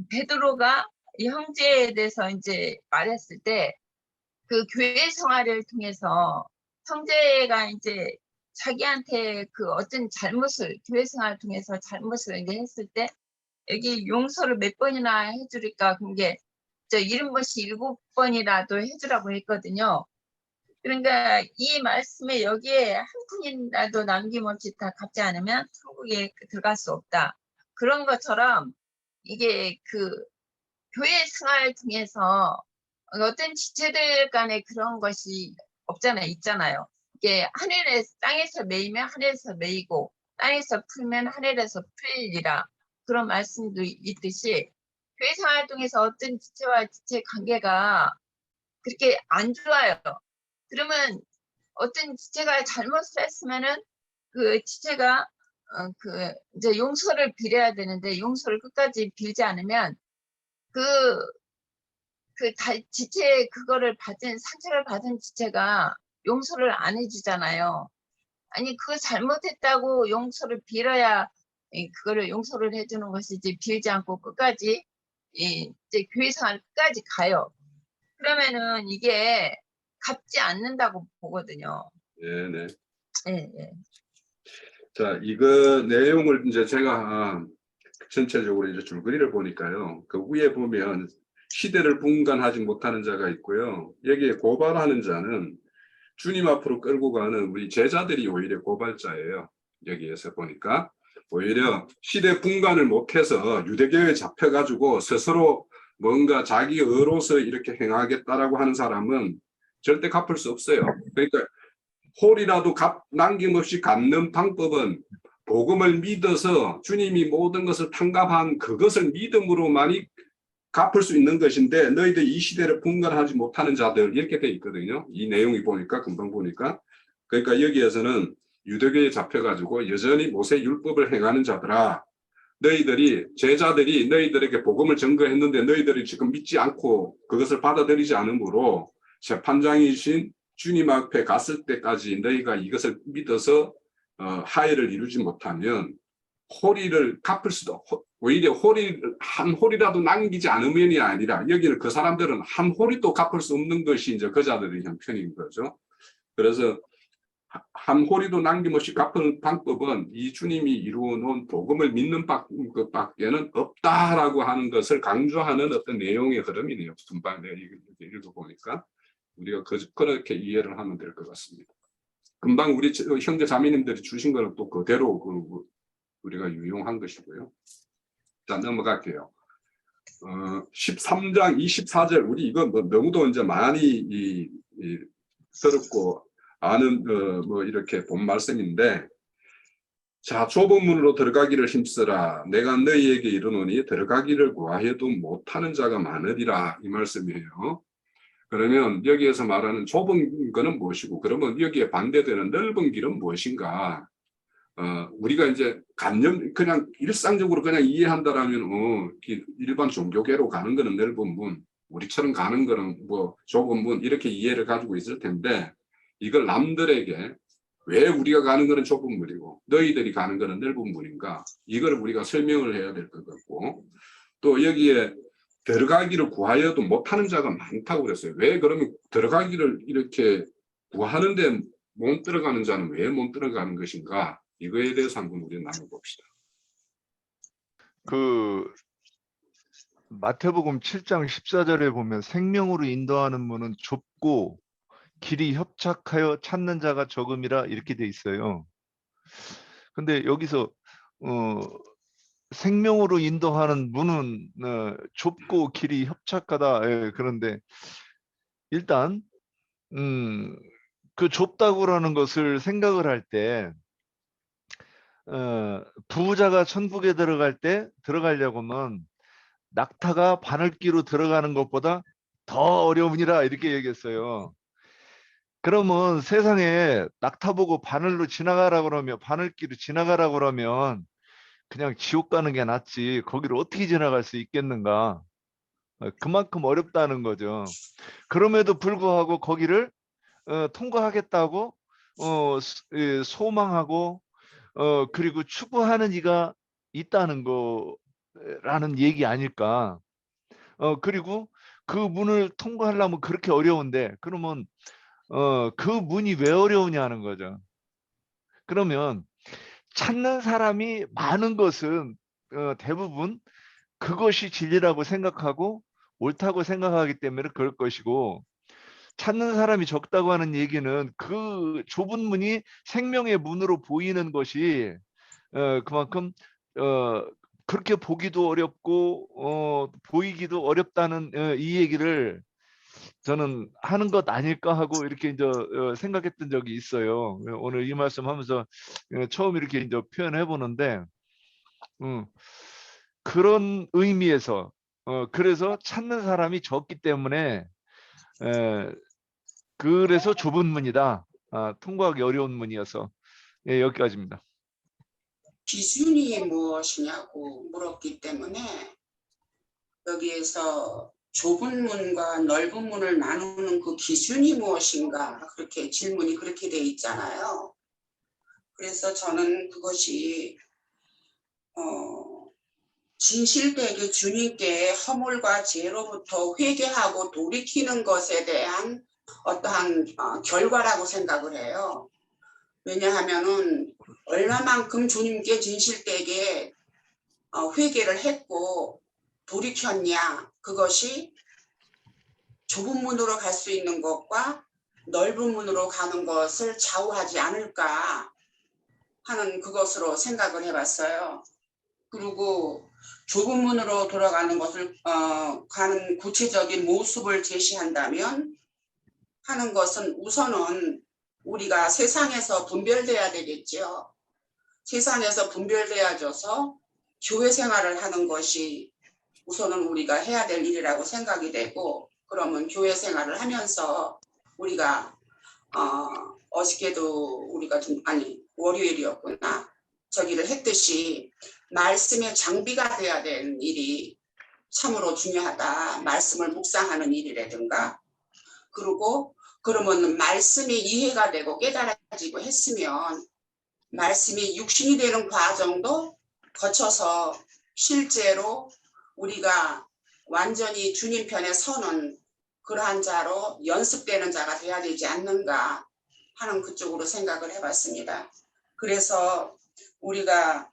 베드로가 이 형제에 대해서 이제 말했을 때 그 교회 생활을 통해서 형제가 이제 자기한테 그 어떤 잘못을 교회 생활을 통해서 잘못을 이제 했을 때 여기 용서를 몇 번이나 해주니까 그게 70번씩 7번이라도 해주라고 했거든요. 그러니까 이 말씀에 여기에 한 푼이라도 남김없이 다 갚지 않으면 천국에 들어갈 수 없다. 그런 것처럼 이게 그 교회 생활 통해서 어떤 지체들 간에 그런 것이 없잖아요. 있잖아요. 이게 하늘에 땅에서 매이면 하늘에서 매이고 땅에서 풀면 하늘에서 풀리라. 그런 말씀도 있듯이 교회 생활 통해서 어떤 지체와 지체 관계가 그렇게 안 좋아요. 그러면 어떤 지체가 잘못을 했으면은 그 지체가 그 이제 용서를 빌어야 되는데 용서를 끝까지 빌지 않으면 지체 그거를 받은 상처를 받은 지체가 용서를 안 해주잖아요. 아니 그거 잘못했다고 용서를 빌어야 그거를 용서를 해주는 것이지 빌지 않고 끝까지 이제 교회 생활 끝까지 가요. 그러면은 이게 갚지 않는다고 보거든요. 네. 예. 자, 이거 내용을 이제 제가 전체적으로 이제 줄거리를 보니까요. 그 위에 보면 시대를 분간하지 못하는 자가 있고요. 여기에 고발하는 자는 주님 앞으로 끌고 가는 우리 제자들이 오히려 고발자예요. 여기에서 보니까 오히려 시대 분간을 못해서 유대교에 잡혀가지고 스스로 뭔가 자기 의로서 이렇게 행하겠다라고 하는 사람은 절대 갚을 수 없어요. 그러니까 홀이라도 남김없이 갚는 방법은 복음을 믿어서 주님이 모든 것을 탕감한 그것을 믿음으로만이 갚을 수 있는 것인데 너희들 이 시대를 분간하지 못하는 자들 이렇게 돼 있거든요. 이 내용이 보니까 금방 보니까 그러니까 여기에서는 유대교에 잡혀가지고 여전히 모세 율법을 행하는 자들아 제자들이 너희들에게 복음을 전거했는데 너희들이 지금 믿지 않고 그것을 받아들이지 않으므로 재판장이신 주님 앞에 갔을 때까지 너희가 이것을 믿어서 하해를 이루지 못하면 호리를 갚을 수도 오히려 한 홀이라도 남기지 않으면이 아니라 여기는 그 사람들은 한 홀이도 갚을 수 없는 것이 이제 그 자들의 형편인 거죠. 그래서 한 홀이도 남김없이 갚는 방법은 이 주님이 이루어 놓은 복음을 믿는 것밖에는 없다라고 하는 것을 강조하는 어떤 내용의 흐름이네요. 금방 읽어보니까 우리가 그렇게 이해를 하면 될 것 같습니다. 금방 우리 형제 자매님들이 주신 거는 또 그대로 우리가 유용한 것이고요. 자, 넘어갈게요. 13장 24절 우리 이거 너무도 이제 많이 들었고 아는 이렇게 본 말씀인데 자 좁은 문으로 들어가기를 힘쓰라 내가 너희에게 이르노니 들어가기를 구하여도 못하는 자가 많으리라 이 말씀이에요. 그러면 여기에서 말하는 좁은 거는 무엇이고 그러면 여기에 반대되는 넓은 길은 무엇인가? 우리가 이제 그냥 일상적으로 그냥 이해한다라면 일반 종교계로 가는 거는 넓은 문, 우리처럼 가는 거는 뭐 좁은 문 이렇게 이해를 가지고 있을 텐데 이걸 남들에게 왜 우리가 가는 것은 좁은 문이고 너희들이 가는 것은 넓은 문인가, 이걸 우리가 설명을 해야 될 것 같고, 또 여기에 들어가기를 구하여도 못하는 자가 많다고 그랬어요. 왜 그러면 들어가기를 이렇게 구하는데 못 들어가는 자는 왜 못 들어가는 것인가, 이거에 대해서 한번 우리 나눠봅시다. 그 마태복음 7장 14절에 보면 생명으로 인도하는 문은 좁고 길이 협착하여 찾는 자가 적음이라 이렇게 돼 있어요. 근데 여기서 생명으로 인도하는 문은 좁고 길이 협착하다. 예, 그런데 일단 그 좁다고라는 것을 생각을 할 때 부자가 천국에 들어가려고 하면 낙타가 바늘기로 들어가는 것보다 더 어려우니라 이렇게 얘기했어요. 그러면 세상에 낙타 보고 바늘로 지나가라 그러면, 바늘기로 지나가라 그러면 그냥 지옥 가는 게 낫지 거기를 어떻게 지나갈 수 있겠는가. 그만큼 어렵다는 거죠. 그럼에도 불구하고 거기를 통과하겠다고 소망하고 그리고 추구하는 이가 있다는 거라는 얘기 아닐까. 그리고 그 문을 통과하려면 그렇게 어려운데, 그러면 그 문이 왜 어려우냐는 거죠. 그러면 찾는 사람이 많은 것은 대부분 그것이 진리라고 생각하고 옳다고 생각하기 때문에 그럴 것이고, 찾는 사람이 적다고 하는 얘기는 그 좁은 문이 생명의 문으로 보이는 것이 그만큼 그렇게 보기도 어렵고 보이기도 어렵다는 이 얘기를 저는 하는 것 아닐까 하고 이렇게 이제 생각했던 적이 있어요. 오늘 이 말씀하면서 처음 이렇게 이제 표현해 보는데 그런 의미에서 그래서 찾는 사람이 적기 때문에 그래서 좁은 문이다. 통과하기 어려운 문이어서. 예, 여기까지입니다. 기준이 무엇이냐고 물었기 때문에 여기에서 좁은 문과 넓은 문을 나누는 그 기준이 무엇인가, 그렇게 질문이 그렇게 돼 있잖아요. 그래서 저는 그것이 진실되게 주님께 허물과 죄로부터 회개하고 돌이키는 것에 대한 어떠한 결과라고 생각을 해요. 왜냐하면은 얼마만큼 주님께 진실되게 회개를 했고 돌이켰냐, 그것이 좁은 문으로 갈 수 있는 것과 넓은 문으로 가는 것을 좌우하지 않을까 하는 그것으로 생각을 해봤어요. 그리고 좁은 문으로 돌아가는 것을 가는 구체적인 모습을 제시한다면 하는 것은 우선은 우리가 세상에서 분별돼야 되겠죠. 세상에서 분별되어져서 교회 생활을 하는 것이 우선은 우리가 해야 될 일이라고 생각이 되고, 그러면 교회 생활을 하면서 우리가 어저께도 우리가 월요일이었구나, 저기를 했듯이 말씀의 장비가 돼야 되는 일이 참으로 중요하다. 말씀을 묵상하는 일이라든가, 그리고 그러면 말씀이 이해가 되고 깨달아지고 했으면 말씀이 육신이 되는 과정도 거쳐서 실제로 우리가 완전히 주님 편에 서는 그러한 자로 연습되는 자가 돼야 되지 않는가 하는 그쪽으로 생각을 해봤습니다. 그래서 우리가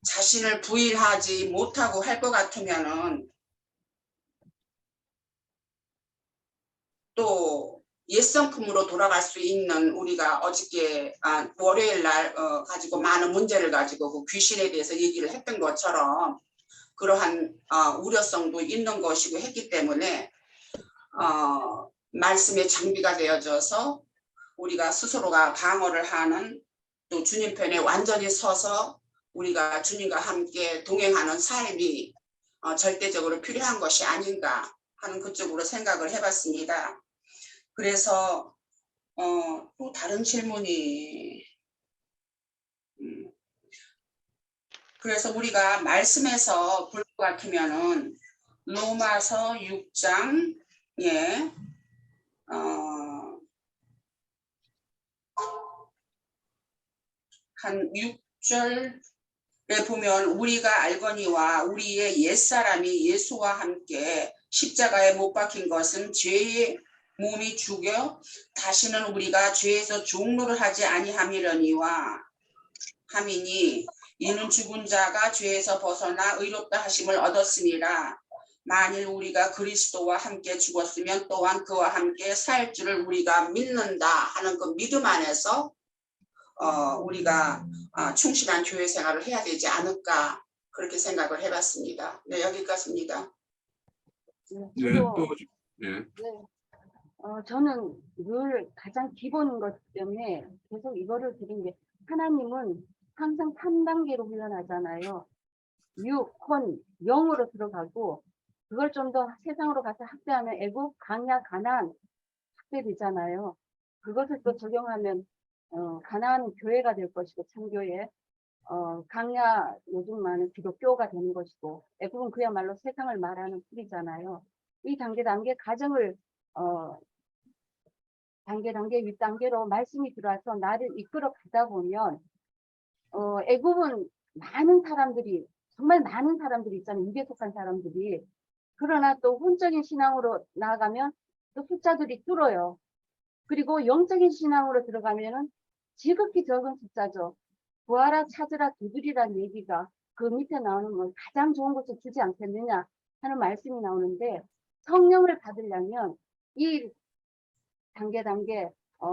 자신을 부인하지 못하고 할 것 같으면은 또 옛성품으로 돌아갈 수 있는, 우리가 어저께 월요일 날 가지고 많은 문제를 가지고 그 귀신에 대해서 얘기를 했던 것처럼 그러한 우려성도 있는 것이고 했기 때문에 말씀의 장비가 되어져서 우리가 스스로가 방어를 하는, 또 주님 편에 완전히 서서 우리가 주님과 함께 동행하는 삶이 절대적으로 필요한 것이 아닌가 하는 그쪽으로 생각을 해봤습니다. 그래서 또 다른 질문이 그래서 우리가 말씀에서 볼 것 같으면은 로마서 6장에 한 6절에 보면 우리가 알거니와 우리의 옛사람이 예수와 함께 십자가에 못 박힌 것은 죄의 몸이 죽여 다시는 우리가 죄에서 종노를 하지 아니함이려니와 함이니 이는 죽은 자가 죄에서 벗어나 의롭다 하심을 얻었으니라. 만일 우리가 그리스도와 함께 죽었으면 또한 그와 함께 살 줄을 우리가 믿는다 하는 그 믿음 안에서 우리가 충실한 교회 생활을 해야 되지 않을까 그렇게 생각을 해봤습니다. 네, 여기까지입니다. 네, 저도, 또 예. 네. 저는 늘 가장 기본인 것 때문에 계속 이거를 드린 게 하나님은 항상 3단계로 훈련하잖아요. 혼, 영으로 들어가고 그걸 좀 더 세상으로 가서 학대하면 애국, 강약, 가난 학대되잖아요. 그것을 또 적용하면 가난한 교회가 될 것이고 참교회, 강야 요즘 많은 기독교가 되는 것이고 애국은 그야말로 세상을 말하는 풀이잖아요. 이 단계 가정을 단계 윗단계로 말씀이 들어와서 나를 이끌어 가다 보면 애국은 많은 사람들이 정말 많은 사람들이 있잖아요. 입에 속한 사람들이. 그러나 또 혼적인 신앙으로 나아가면 또 숫자들이 줄어요. 그리고 영적인 신앙으로 들어가면은 지극히 적은 숫자죠. 구하라 찾으라 두드리란 얘기가 그 밑에 나오는 뭐 가장 좋은 것을 주지 않겠느냐 하는 말씀이 나오는데 성령을 받으려면 이 단계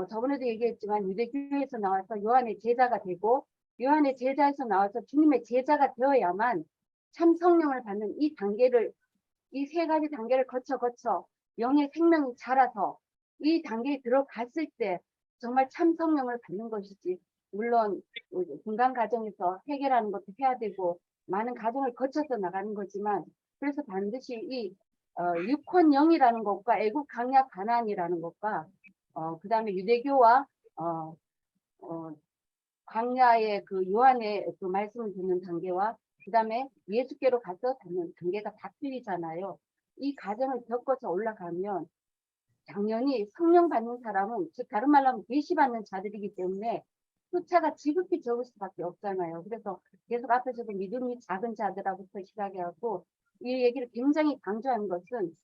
저번에도 얘기했지만 유대교회에서 나와서 요한의 제자가 되고 요한의 제자에서 나와서 주님의 제자가 되어야만 참 성령을 받는 이 단계를 이 세 가지 단계를 거쳐 영의 생명이 자라서 이 단계에 들어갔을 때 정말 참 성령을 받는 것이지 물론 중간 과정에서 해결하는 것도 해야 되고 많은 과정을 거쳐서 나가는 거지만 그래서 반드시 이 육혼영이라는 것과 애국 강약 가난이라는 것과 그 다음에 유대교와 광야의 그 요한의 그 말씀을 듣는 단계와 그 다음에 예수께로 가서 듣는 단계가 다 틀리잖아요. 이 과정을 겪어서 올라가면 당연히 성령 받는 사람은 즉 다른 말로 하면 계시 받는 자들이기 때문에 숫자가 지극히 적을 수밖에 없잖아요. 그래서 계속 앞에서도 믿음이 작은 자들하고부터 시작해갖고 이 얘기를 굉장히 강조하는 것은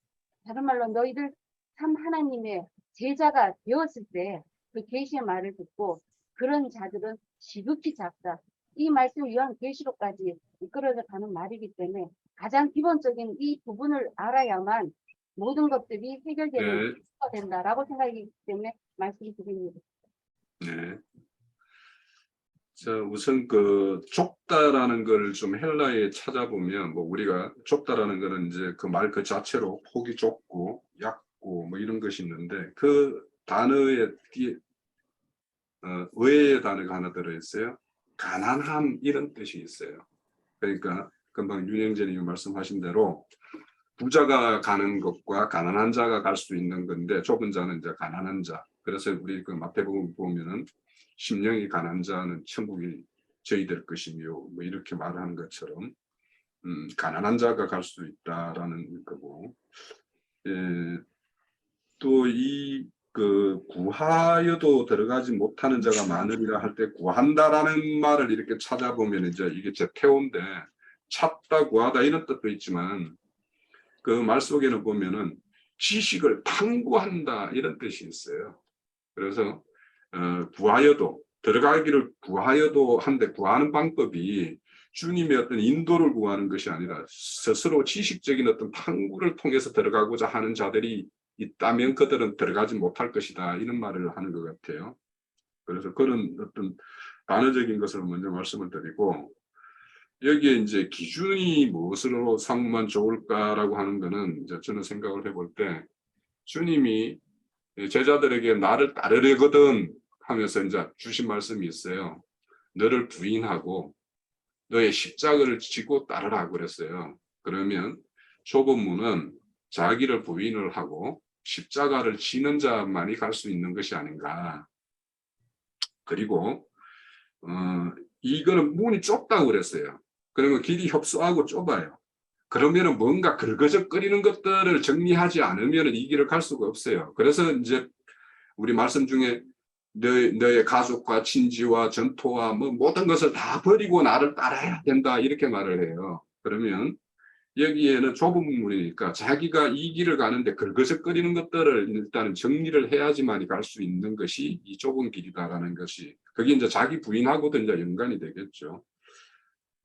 다른 말로 너희들 참 하나님의 제자가 되었을 때 그 계시의 말을 듣고 그런 자들은 지극히 작다. 이 말씀을 요한계시록까지 이끌어져 가는 말이기 때문에 가장 기본적인 이 부분을 알아야만 모든 것들이 해결되는 네. 가 된다라고 생각이기 때문에 말씀드립니다. 네. 자, 우선 그 좁다라는 걸 좀 헬라에 찾아보면 뭐 우리가 좁다라는 거는 이제 그 말 그 자체로 폭이 좁고 얕고 뭐 이런 것이 있는데 그 단어에 뒤에 의외의 단어가 하나 들어있어요. 가난함 이런 뜻이 있어요. 그러니까 금방 윤영재님이 말씀하신 대로 부자가 가는 것과 가난한 자가 갈 수 있는 건데 좁은 자는 이제 가난한 자. 그래서 우리 그 마태복음 보면은 심령이 가난한 자는 천국이 저희될 것이며 뭐 이렇게 말하는 것처럼 가난한 자가 갈 수 있다라는 거고 또 이 그 구하여도 들어가지 못하는 자가 많으리라 할 때 구한다라는 말을 이렇게 찾아보면 이제 이게 제 태호인데 찾다 구하다 이런 뜻도 있지만 그 말 속에는 보면은 지식을 탐구한다 이런 뜻이 있어요. 그래서 구하여도 들어가기를 구하여도 한데 구하는 방법이 주님의 어떤 인도를 구하는 것이 아니라 스스로 지식적인 어떤 탐구를 통해서 들어가고자 하는 자들이 있다면 그들은 들어가지 못할 것이다 이런 말을 하는 것 같아요. 그래서 그런 어떤 단어적인 것을 먼저 말씀을 드리고 여기에 이제 기준이 무엇으로 삼으면 좋을까라고 하는 거는 이제 저는 생각을 해볼 때 주님이 제자들에게 나를 따르려거든 하면서 이제 주신 말씀이 있어요. 너를 부인하고 너의 십자가를 지고 따르라 그랬어요. 그러면 좁은 문은 자기를 부인을 하고 십자가를 지는 자만이 갈 수 있는 것이 아닌가. 그리고 이거는 문이 좁다고 그랬어요. 그러면 길이 협소하고 좁아요. 그러면은 뭔가 긁어적거리는 것들을 정리하지 않으면 이 길을 갈 수가 없어요. 그래서 이제 우리 말씀 중에 너의 가족과 친지와 전토와 뭐 모든 것을 다 버리고 나를 따라야 된다 이렇게 말을 해요. 그러면 여기에는 좁은 문이니까 자기가 이 길을 가는데 걸거적거리는 것들을 일단 정리를 해야지만 갈 수 있는 것이 이 좁은 길이다라는 것이 그게 이제 자기 부인하고도 이제 연관이 되겠죠.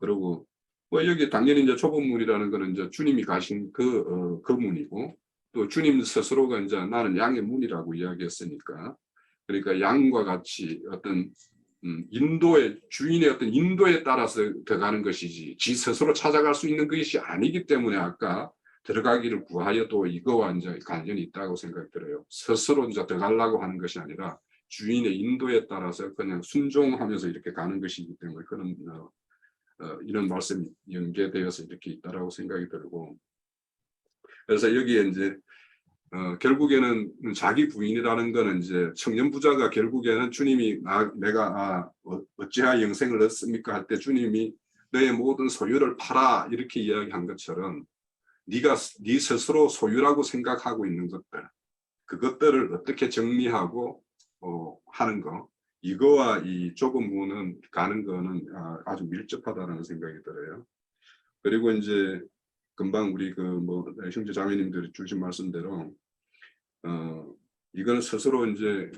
그리고 뭐 여기 당연히 이제 좁은 문이라는 거는 이제 주님이 가신 그 문이고 또 주님 스스로가 이제 나는 양의 문이라고 이야기했으니까 그러니까 양과 같이 어떤 주인의 어떤 인도에 따라서 들어가는 것이지 지 스스로 찾아갈 수 있는 것이 아니기 때문에 아까 들어가기를 구하여도 이거와 이제 관련이 있다고 생각이 들어요. 스스로 이제 들어가려고 하는 것이 아니라 주인의 인도에 따라서 그냥 순종하면서 이렇게 가는 것이기 때문에 그런 이런 말씀이 연계되어서 이렇게 있다라고 생각이 들고 그래서 여기에 이제 결국에는 자기 부인이라는 거는 이제 청년 부자가 결국에는 주님이 내가 어찌하여 영생을 얻습니까 할 때 주님이 너의 모든 소유를 팔아 이렇게 이야기한 것처럼 네가 네 스스로 소유라고 생각하고 있는 것들 그것들을 어떻게 정리하고 하는 거 이거와 이 좁은 문은 가는 거는 아주 밀접하다는 생각이 들어요. 그리고 이제 금방 우리 형제 자매님들이 주신 말씀대로 이거는 스스로 이제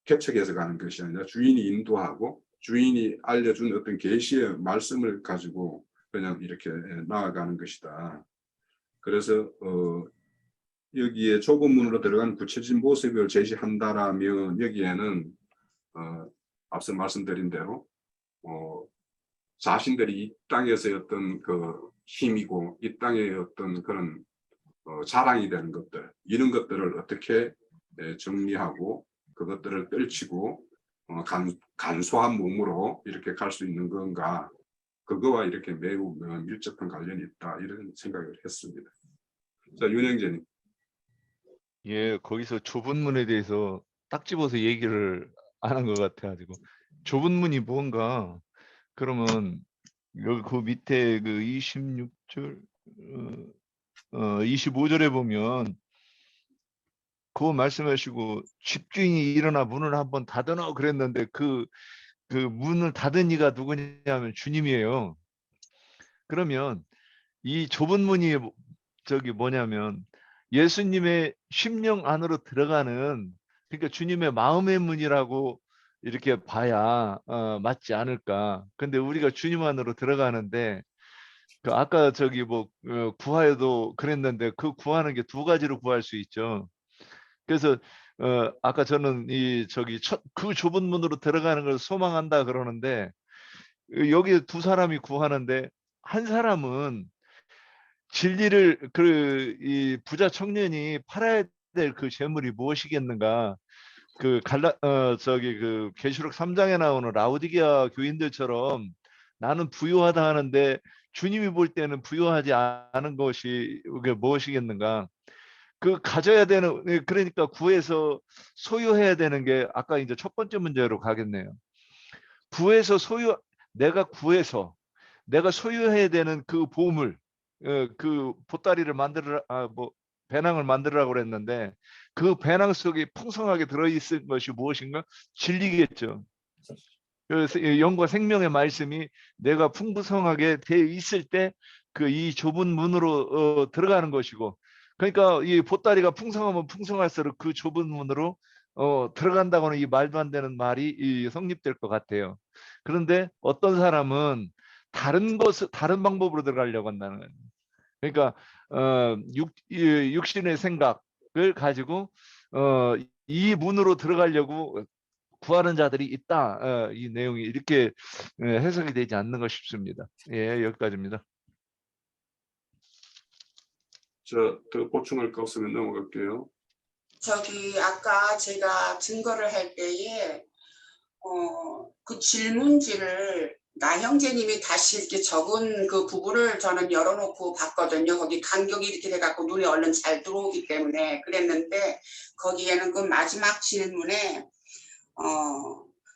개척해서 가는 것이 아니라 주인이 인도하고 주인이 알려준 어떤 계시의 말씀을 가지고 그냥 이렇게 나아가는 것이다. 그래서 여기에 좁은 문으로 들어간 구체적인 모습을 제시한다라면 여기에는 앞서 말씀드린 대로 자신들이 이 땅에서의 어떤 그 힘이고 이 땅의 어떤 그런 자랑이 되는 것들 이런 것들을 어떻게 정리하고 그것들을 떨치고 간소한 몸으로 이렇게 갈 수 있는 건가 그거와 이렇게 매우 밀접한 관련이 있다 이런 생각을 했습니다. 자 윤영재님. 예, 거기서 좁은 문에 대해서 딱 집어서 얘기를 안 한 것 같아가지고 좁은 문이 뭔가 그러면 여기 그 밑에 그 26절 25절에 보면 그거 말씀하시고 집주인이 일어나 문을 한번 닫아놔 그랬는데 그 문을 닫은 이가 누구냐면 주님이에요. 그러면 이 좁은 문이 저기 뭐냐면 예수님의 심령 안으로 들어가는 그러니까 주님의 마음의 문이라고 이렇게 봐야 맞지 않을까. 근데 우리가 주님 안으로 들어가는데 그 아까 저기 뭐 구하여도 그랬는데 그 구하는 게 두 가지로 구할 수 있죠. 그래서 아까 저는 이 저기 그 좁은 문으로 들어가는 걸 소망한다 그러는데 여기 두 사람이 구하는데 한 사람은 진리를 이 부자 청년이 팔아야 될 그 재물이 무엇이겠는가? 그 저기 그 계시록 3장에 나오는 라오디게아 교인들처럼 나는 부유하다 하는데 주님이 볼 때는 부유하지 않은 것이 이게 무엇이겠는가? 그 가져야 되는 그러니까 구해서 소유해야 되는 게 아까 이제 첫 번째 문제로 가겠네요. 구해서 내가 구해서 내가 소유해야 되는 그 보물 그 보따리를 배낭을 만들으라고 그랬는데 그 배낭 속에 풍성하게 들어있을 것이 무엇인가? 진리겠죠. 그래서 영과 생명의 말씀이 내가 풍부성하게 돼 있을 때 그 이 좁은 문으로 들어가는 것이고 그러니까 이 보따리가 풍성하면 풍성할수록 그 좁은 문으로 들어간다고는 이 말도 안 되는 말이 성립될 것 같아요. 그런데 어떤 사람은 다른 방법으로 들어가려고 한다는 거예요. 그러니까 육신의 생각을 가지고 이 문으로 들어가려고 구하는 자들이 있다. 이 내용이 이렇게 해석이 되지 않는가 싶습니다. 예, 여기까지입니다. 더 보충할 거 없으면 넘어갈게요. 저기 아까 제가 증거를 할 때에 그 질문지를 나형제님이 다시 이렇게 적은 그 부분을 저는 열어놓고 봤거든요. 거기 간격이 이렇게 돼갖고 눈에 얼른 잘 들어오기 때문에 그랬는데 거기에는 그 마지막 질문에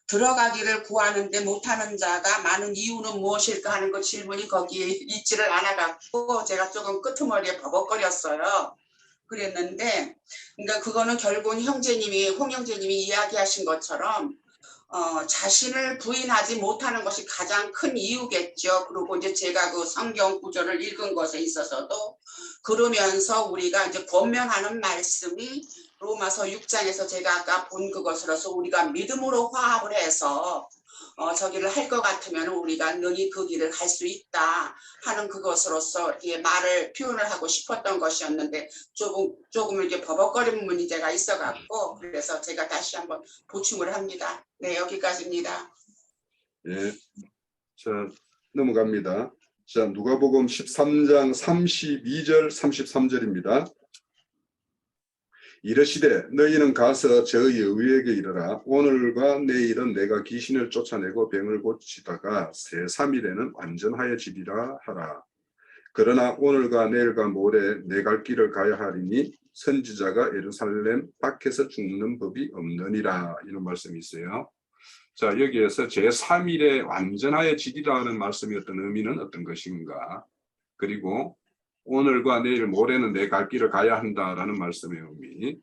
들어가기를 구하는데 못하는 자가 많은 이유는 무엇일까 하는 그 질문이 거기에 있지를 않아갖고 제가 조금 끄트머리에 버벅거렸어요. 그랬는데, 그러니까 그거는 결국은 형제님이, 홍 형제님이 이야기하신 것처럼 자신을 부인하지 못하는 것이 가장 큰 이유겠죠. 그리고 이제 제가 그 성경 구절을 읽은 것에 있어서도 그러면서 우리가 이제 권면하는 말씀이 로마서 6장에서 제가 아까 본 그것으로서 우리가 믿음으로 화합을 해서 저기를 할 것 같으면 우리가 능히 그 길을 갈 수 있다 하는 그것으로서 이렇게 말을 표현을 하고 싶었던 것이었는데 조금 이렇게 버벅거리는 문제가 있어갖고 그래서 제가 다시 한번 보충을 합니다. 네, 여기까지입니다. 예. 자, 넘어갑니다. 자, 누가복음 13장 32절 33절입니다. 이르시되 너희는 가서 저의 의에게 이르라. 오늘과 내일은 내가 귀신을 쫓아내고 병을 고치다가 세 3일에는 완전하여지리라 하라. 그러나 오늘과 내일과 모레 내 갈 길을 가야 하리니 선지자가 예루살렘 밖에서 죽는 법이 없느니라. 이런 말씀이 있어요. 자, 여기에서 제3일에 완전하여지리라는 말씀이 어떤 의미는 어떤 것인가? 그리고 오늘과 내일 모레는 내 갈 길을 가야 한다라는 말씀의 의미,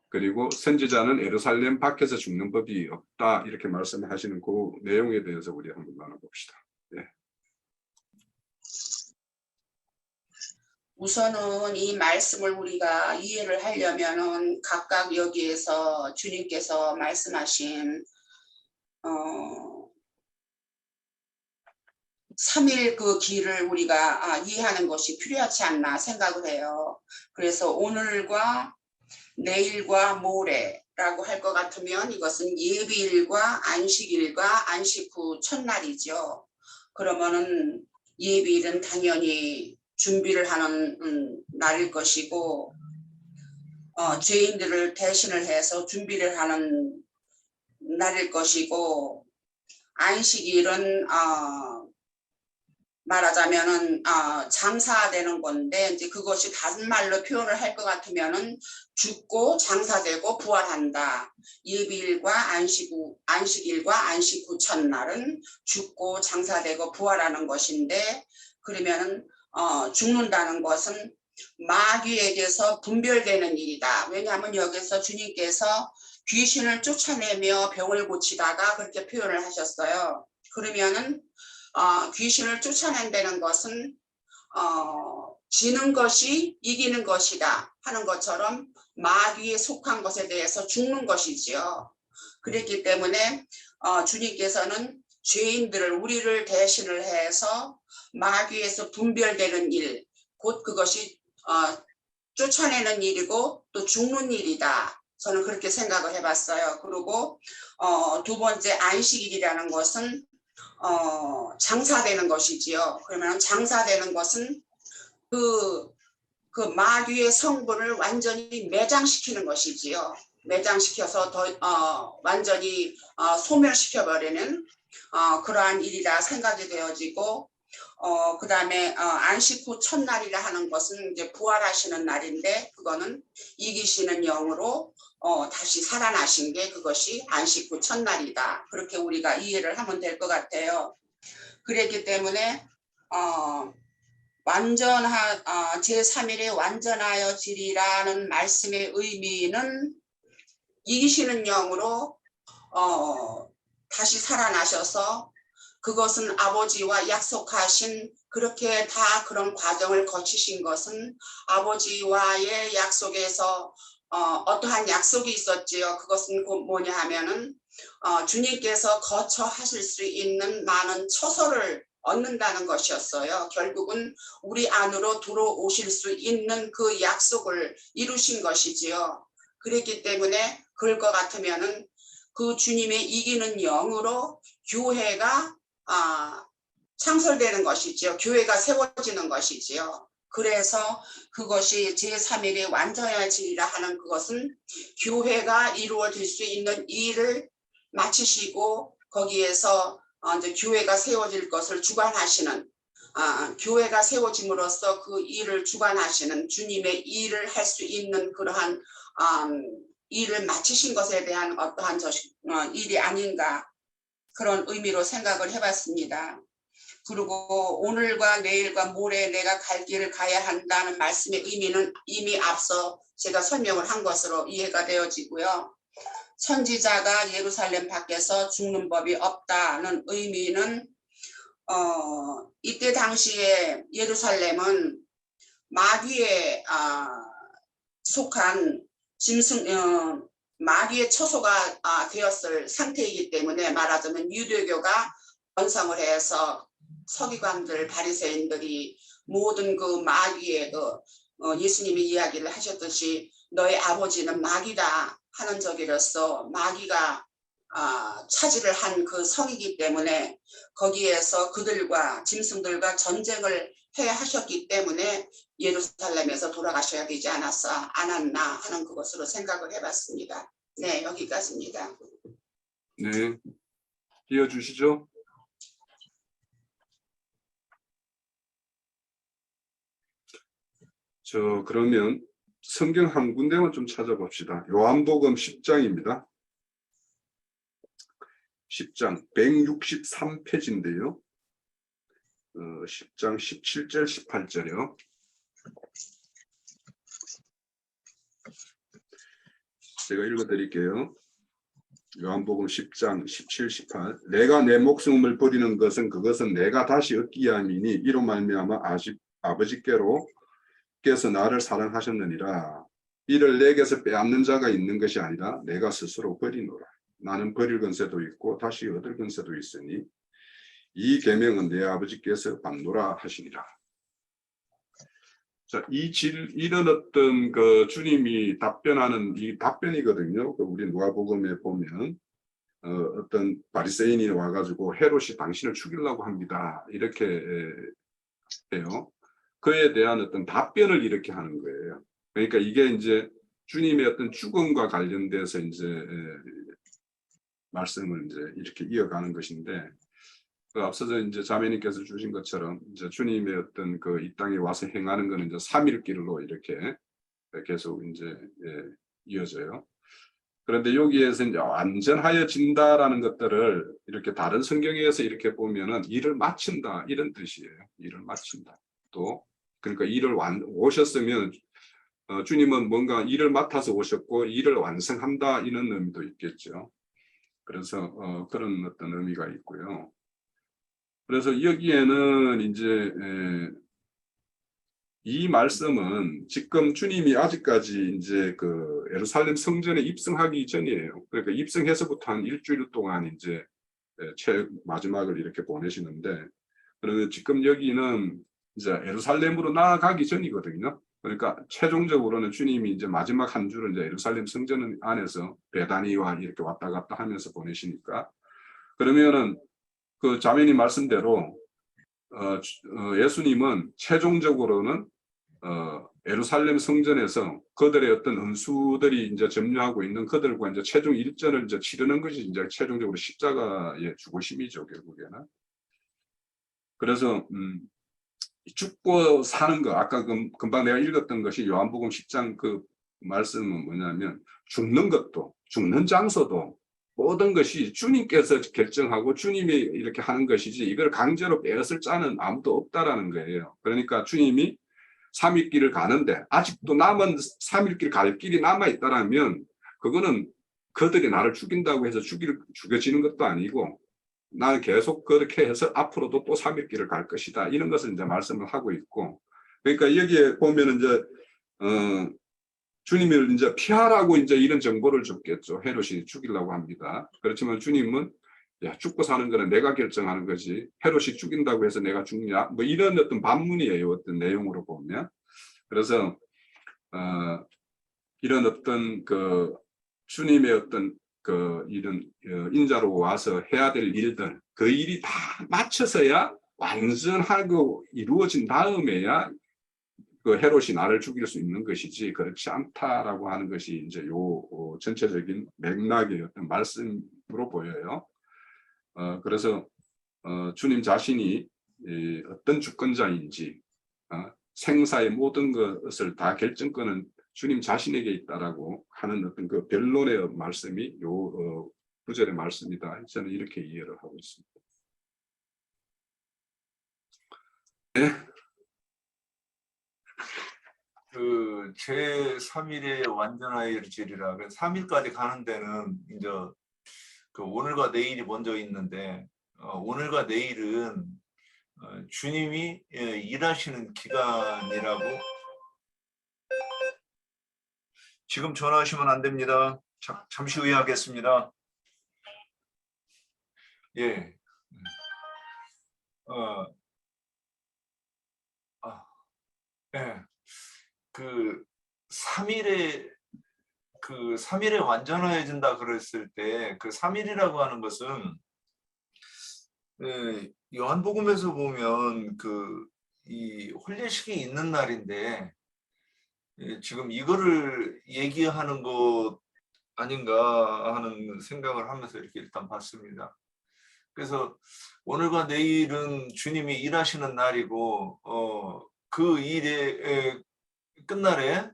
그리고 선지자는 예루살렘 밖에서 죽는 법이 없다 이렇게 말씀하시는 그 내용에 대해서 우리 한번 나눠봅시다. 예. 우선은 이 말씀을 우리가 이해를 하려면은 각각 여기에서 주님께서 말씀하신 3일 그 길을 우리가 이해하는 것이 필요하지 않나 생각을 해요. 그래서 오늘과 내일과 모레라고 할 것 같으면 이것은 예비일과 안식일과 안식 후 첫날이죠. 그러면은 예비일은 당연히 준비를 하는 날일 것이고 죄인들을 대신을 해서 준비를 하는 날일 것이고 안식일은 말하자면은 장사되는 건데 이제 그것이 다른 말로 표현을 할 것 같으면은 죽고 장사되고 부활한다. 예비일과 안식일과 안식 후 첫날은 죽고 장사되고 부활하는 것인데 그러면은 죽는다는 것은 마귀에게서 분별되는 일이다. 왜냐하면 여기서 주님께서 귀신을 쫓아내며 병을 고치다가 그렇게 표현을 하셨어요. 그러면은 귀신을 쫓아낸다는 것은 지는 것이 이기는 것이다 하는 것처럼 마귀에 속한 것에 대해서 죽는 것이지요. 그랬기 때문에 주님께서는 죄인들을 우리를 대신을 해서 마귀에서 분별되는 일, 곧 그것이 쫓아내는 일이고 또 죽는 일이다. 저는 그렇게 생각을 해봤어요. 그리고 두 번째 안식일이라는 것은 장사되는 것이지요. 그러면 장사되는 것은 그 마귀의 성분을 완전히 매장시키는 것이지요. 매장시켜서 완전히 소멸시켜버리는 그러한 일이라 생각이 되어지고 그 다음에 안식 후 첫날이라 하는 것은 이제 부활하시는 날인데 그거는 이기시는 영으로 다시 살아나신 게 그것이 안식 후 첫날이다. 그렇게 우리가 이해를 하면 될 것 같아요. 그랬기 때문에 제3일에 완전하여지리라는 말씀의 의미는 이기시는 영으로 다시 살아나셔서 그것은 아버지와 약속하신 그렇게 다 그런 과정을 거치신 것은 아버지와의 약속에서 어떠한 약속이 있었지요. 그것은 뭐냐 하면은 주님께서 거쳐 하실 수 있는 많은 처소를 얻는다는 것이었어요. 결국은 우리 안으로 들어오실 수 있는 그 약속을 이루신 것이지요. 그랬기 때문에 그럴 것 같으면은 그 주님의 이기는 영으로 교회가 창설되는 것이지요. 교회가 세워지는 것이지요. 그래서 그것이 제3일에 완전해지리라 하는 그것은 교회가 이루어질 수 있는 일을 마치시고 거기에서 이제 교회가 세워질 것을 주관하시는 교회가 세워짐으로써 그 일을 주관하시는 주님의 일을 할 수 있는 그러한 일을 마치신 것에 대한 어떠한 일이 아닌가 그런 의미로 생각을 해봤습니다. 그리고 오늘과 내일과 모레 내가 갈 길을 가야 한다는 말씀의 의미는 이미 앞서 제가 설명을 한 것으로 이해가 되어지고요. 선지자가 예루살렘 밖에서 죽는 법이 없다는 의미는 이때 당시에 예루살렘은 마귀에 속한 마귀의 처소가 되었을 상태이기 때문에 말하자면 유대교가 번성을 해서 서기관들 바리새인들이 모든 그 마귀의 예수님이 이야기를 하셨듯이 너의 아버지는 마귀다 하는 적이로서 마귀가 차지를 한 그 성이기 때문에 거기에서 그들과 짐승들과 전쟁을 해야 하셨기 때문에 예루살렘에서 돌아가셔야 되지 않았나 하는 그것으로 생각을 해봤습니다. 네, 여기까지입니다. 네, 이어주시죠. 그러면 성경 한 군데만 좀 찾아봅시다. 요한복음 10장입니다. 10장 163페이지인데요. 10장 17절 18절이요. 제가 읽어드릴게요. 요한복음 10장 17, 18 내가 내 목숨을 버리는 것은 그것은 내가 다시 얻기 위함이니 이로 말미암아 아버지께서 나를 사랑하셨느니라. 이를 내게서 빼앗는 자가 있는 것이 아니라 내가 스스로 버리노라. 나는 버릴 건세도 있고 다시 얻을 건세도 있으니 이 계명은 내 아버지께서 받노라 하시니라. 자, 이런 어떤 그 주님이 답변하는 이 답변이거든요. 우리 누가복음에 보면 어떤 바리새인이 와가지고 헤롯이 당신을 죽이려고 합니다. 이렇게 해요. 그에 대한 어떤 답변을 이렇게 하는 거예요. 그러니까 이게 이제 주님의 어떤 죽음과 관련돼서 이제 말씀을 이제 이렇게 이어가는 것인데. 앞서서 이제 자매님께서 주신 것처럼 이제 주님의 어떤 그 이 땅에 와서 행하는 것은 이제 3일길로 이렇게 계속 이제 이어져요. 그런데 여기에서 이제 완전하여진다라는 것들을 이렇게 다른 성경에서 이렇게 보면은 일을 마친다 이런 뜻이에요. 일을 마친다. 또 그러니까 일을 오셨으면 주님은 뭔가 일을 맡아서 오셨고 일을 완성한다 이런 의미도 있겠죠. 그래서 그런 어떤 의미가 있고요. 그래서 여기에는 이제 이 말씀은 지금 주님이 아직까지 이제 그 예루살렘 성전에 입성하기 전이에요. 그러니까 입성해서부터 한 일주일 동안 이제 마지막을 이렇게 보내시는데, 그러면 지금 여기는 이제 예루살렘으로 나아가기 전이거든요. 그러니까 최종적으로는 주님이 이제 마지막 한 주를 이제 예루살렘 성전 안에서 베다니와 이렇게 왔다 갔다 하면서 보내시니까, 그러면은 그 자매님 말씀대로 예수님은 최종적으로는 예루살렘 성전에서 그들의 어떤 은수들이 이제 점유하고 있는 그들과 이제 최종 일전을 이제 치르는 것이 이제 최종적으로 십자가의 죽으심이죠, 결국에는. 그래서 죽고 사는 거, 아까 금방 내가 읽었던 것이 요한복음 10장 그 말씀은 뭐냐면 죽는 것도, 죽는 장소도 모든 것이 주님께서 결정하고 주님이 이렇게 하는 것이지 이걸 강제로 빼앗을 자는 아무도 없다라는 거예요. 그러니까 주님이 3일 길을 가는데 아직도 남은 3일 길 갈 길이 남아 있다라면 그거는 그들이 나를 죽인다고 해서 죽여지는 것도 아니고 나는 계속 그렇게 해서 앞으로도 또 3일 길을 갈 것이다. 이런 것을 이제 말씀을 하고 있고, 그러니까 여기에 보면은 이제 주님을 이제 피하라고 이제 이런 정보를 줬겠죠. 헤롯이 죽이려고 합니다. 그렇지만 주님은 야, 죽고 사는 거는 내가 결정하는 거지. 헤롯이 죽인다고 해서 내가 죽냐? 뭐 이런 어떤 반문이에요. 어떤 내용으로 보면. 그래서 이런 어떤 그 주님의 어떤 그 이런 인자로 와서 해야 될 일들, 그 일이 다 맞춰서야 완전하고 이루어진 다음에야 그 헤롯이 나를 죽일 수 있는 것이지 그렇지 않다라고 하는 것이 이제 요 전체적인 맥락의 어떤 말씀으로 보여요. 그래서 주님 자신이 어떤 주권자인지 생사의 모든 것을 다 결정권은 주님 자신에게 있다라고 하는 어떤 그 변론의 말씀이 요 구절의 말씀이다. 저는 이렇게 이해를 하고 있습니다. 그 제3일의 완전하여 이르리라. 3일까지 가는 데는 이제 그 오늘과 내일이 먼저 있는데 오늘과 내일은 주님이 일하시는 기간이라고. 지금 전화하시면 안 됩니다. 잠시 후에 하겠습니다. 예. 예. 그 3일에 완전해진다 그랬을 때 그 3일이라고 하는 것은 요한복음에서 보면 이 혼례식이 있는 날인데 지금 이거를 얘기하는 것 아닌가 하는 생각을 하면서 이렇게 일단 봤습니다. 그래서 오늘과 내일은 주님이 일하시는 날이고 그 일의 끝날에는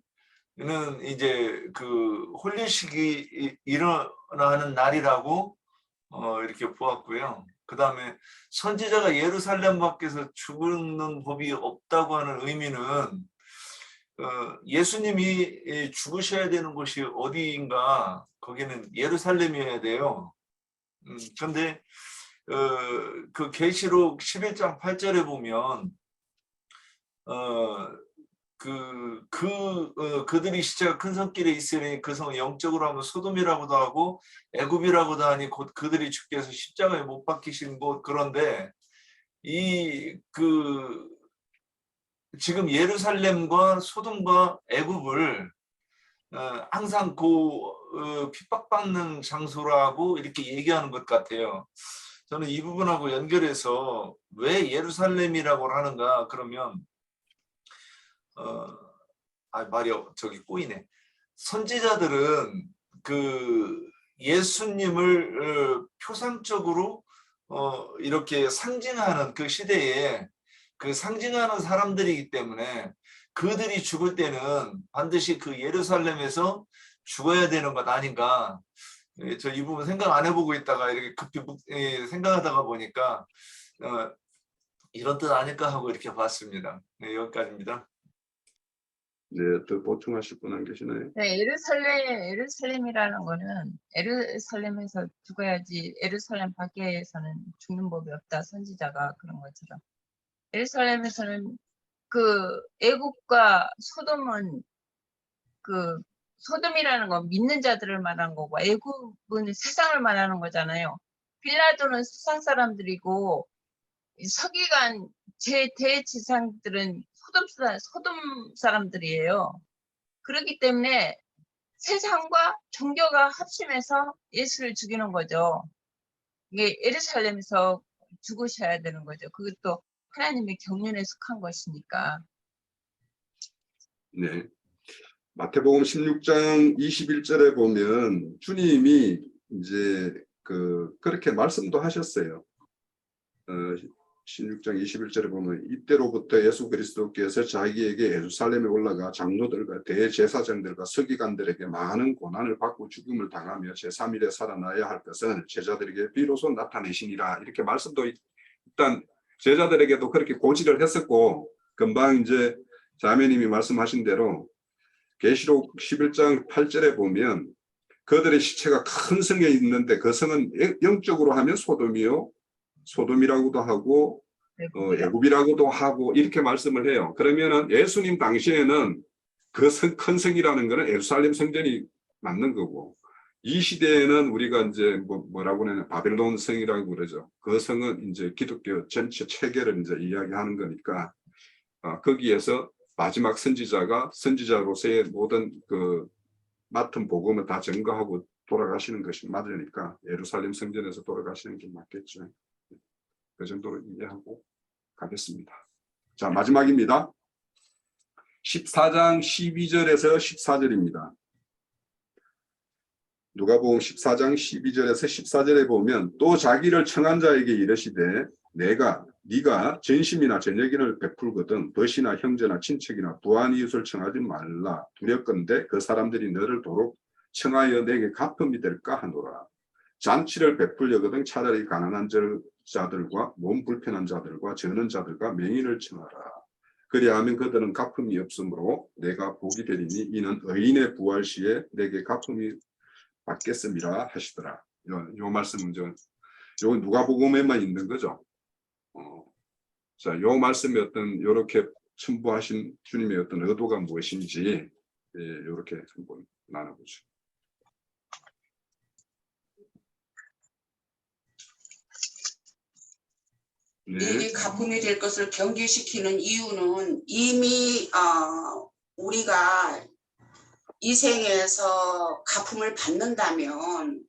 이제 그 혼례식이 일어나는 날이라고 이렇게 보았고요. 그 다음에 선지자가 예루살렘 밖에서 죽는 법이 없다고 하는 의미는 예수님이 죽으셔야 되는 곳이 어디인가, 거기는 예루살렘이어야 돼요. 그런데 그 계시록 11장 8절에 보면 그들이 시체가 큰 성길에 있으니 그 성은 영적으로 하면 소돔이라고도 하고 애굽이라고도 하니 곧 그들이 죽게 해서 십자가에 못 박히신 곳. 그런데 지금 예루살렘과 소돔과 애굽을 항상 핍박받는 장소라고 이렇게 얘기하는 것 같아요. 저는 이 부분하고 연결해서 왜 예루살렘이라고 하는가 그러면 말이 저기 꼬이네. 선지자들은 그 예수님을 표상적으로 이렇게 상징하는 그 시대에 그 상징하는 사람들이기 때문에 그들이 죽을 때는 반드시 그 예루살렘에서 죽어야 되는 것 아닌가. 저 이 부분 생각 안 해보고 있다가 이렇게 급히 생각하다가 보니까 이런 뜻 아닐까 하고 이렇게 봤습니다. 네, 여기까지입니다. 네, 더 보충하실 분 안 계시나요? 네, 예루살렘이라는 거는 예루살렘에서 죽어야지 예루살렘 밖에서는 죽는 법이 없다. 선지자가 그런 것처럼. 예루살렘에서는 그 애국과 소돔은 소돔이라는 건 믿는 자들을 말하는 거고 애국은 세상을 말하는 거잖아요. 빌라도는 세상 사람들이고 서기관 대제사장들은 소돔 사람들이에요. 그렇기 때문에 세상과 종교가 합심해서 예수를 죽이는 거죠. 이게 예루살렘에서 죽으셔야 되는 거죠. 그것도 하나님의 경륜에 속한 것이니까. 네. 마태복음 16장 21절에 보면 주님이 이제 그렇게 말씀도 하셨어요. 16장 21절에 보면 이때로부터 예수 그리스도께서 자기에게 예루살렘에 올라가 장로들과 대제사장들과 서기관들에게 많은 고난을 받고 죽음을 당하며 제3일에 살아나야 할 것은 제자들에게 비로소 나타내시니라. 이렇게 말씀도 일단 제자들에게도 그렇게 고지를 했었고, 금방 이제 자매님이 말씀하신 대로 계시록 11장 8절에 보면 그들의 시체가 큰 성에 있는데 그 성은 영적으로 하면 소돔이라고도 하고 애굽이라고도 하고 이렇게 말씀을 해요. 그러면은 예수님 당시에는 그 큰 성이라는 것은 예루살렘 성전이 맞는 거고, 이 시대에는 우리가 이제 뭐라고 하냐 바벨론 성이라고 그러죠. 그 성은 이제 기독교 전체 체계를 이제 이야기하는 거니까 거기에서 마지막 선지자로서의 모든 그 맡은 복음을 다 증거하고 돌아가시는 것이 맞으니까 예루살렘 성전에서 돌아가시는 게 맞겠죠. 그 정도로 이해하고 가겠습니다. 자, 마지막입니다. 14장 12절에서 14절입니다. 누가복음 14장 12절에서 14절에 보면 또 자기를 청한 자에게 이르시되 네가 전심이나 전역인을 베풀거든 벗이나 형제나 친척이나 부한 이웃을 청하지 말라. 두렵건대 그 사람들이 너를 도로 청하여 내게 갚음이 될까 하노라. 잔치를 베풀려거든 차라리 가난한 자를 자들과 몸 불편한 자들과 저는 자들과 맹인을 청하라. 그리하면 그들은 갚음이 없으므로 내가 복이 되리니 이는 의인의 부활 시에 내게 갚음이 받겠음이라 하시더라. 요 말씀은 요 누가복음에만 있는 거죠. 자, 요 말씀의 어떤 이렇게 첨부하신 주님의 어떤 의도가 무엇인지 이렇게 한번 나눠보죠. 네. 이 가품이 될 것을 경계시키는 이유는 이미 우리가 이 생에서 가품을 받는다면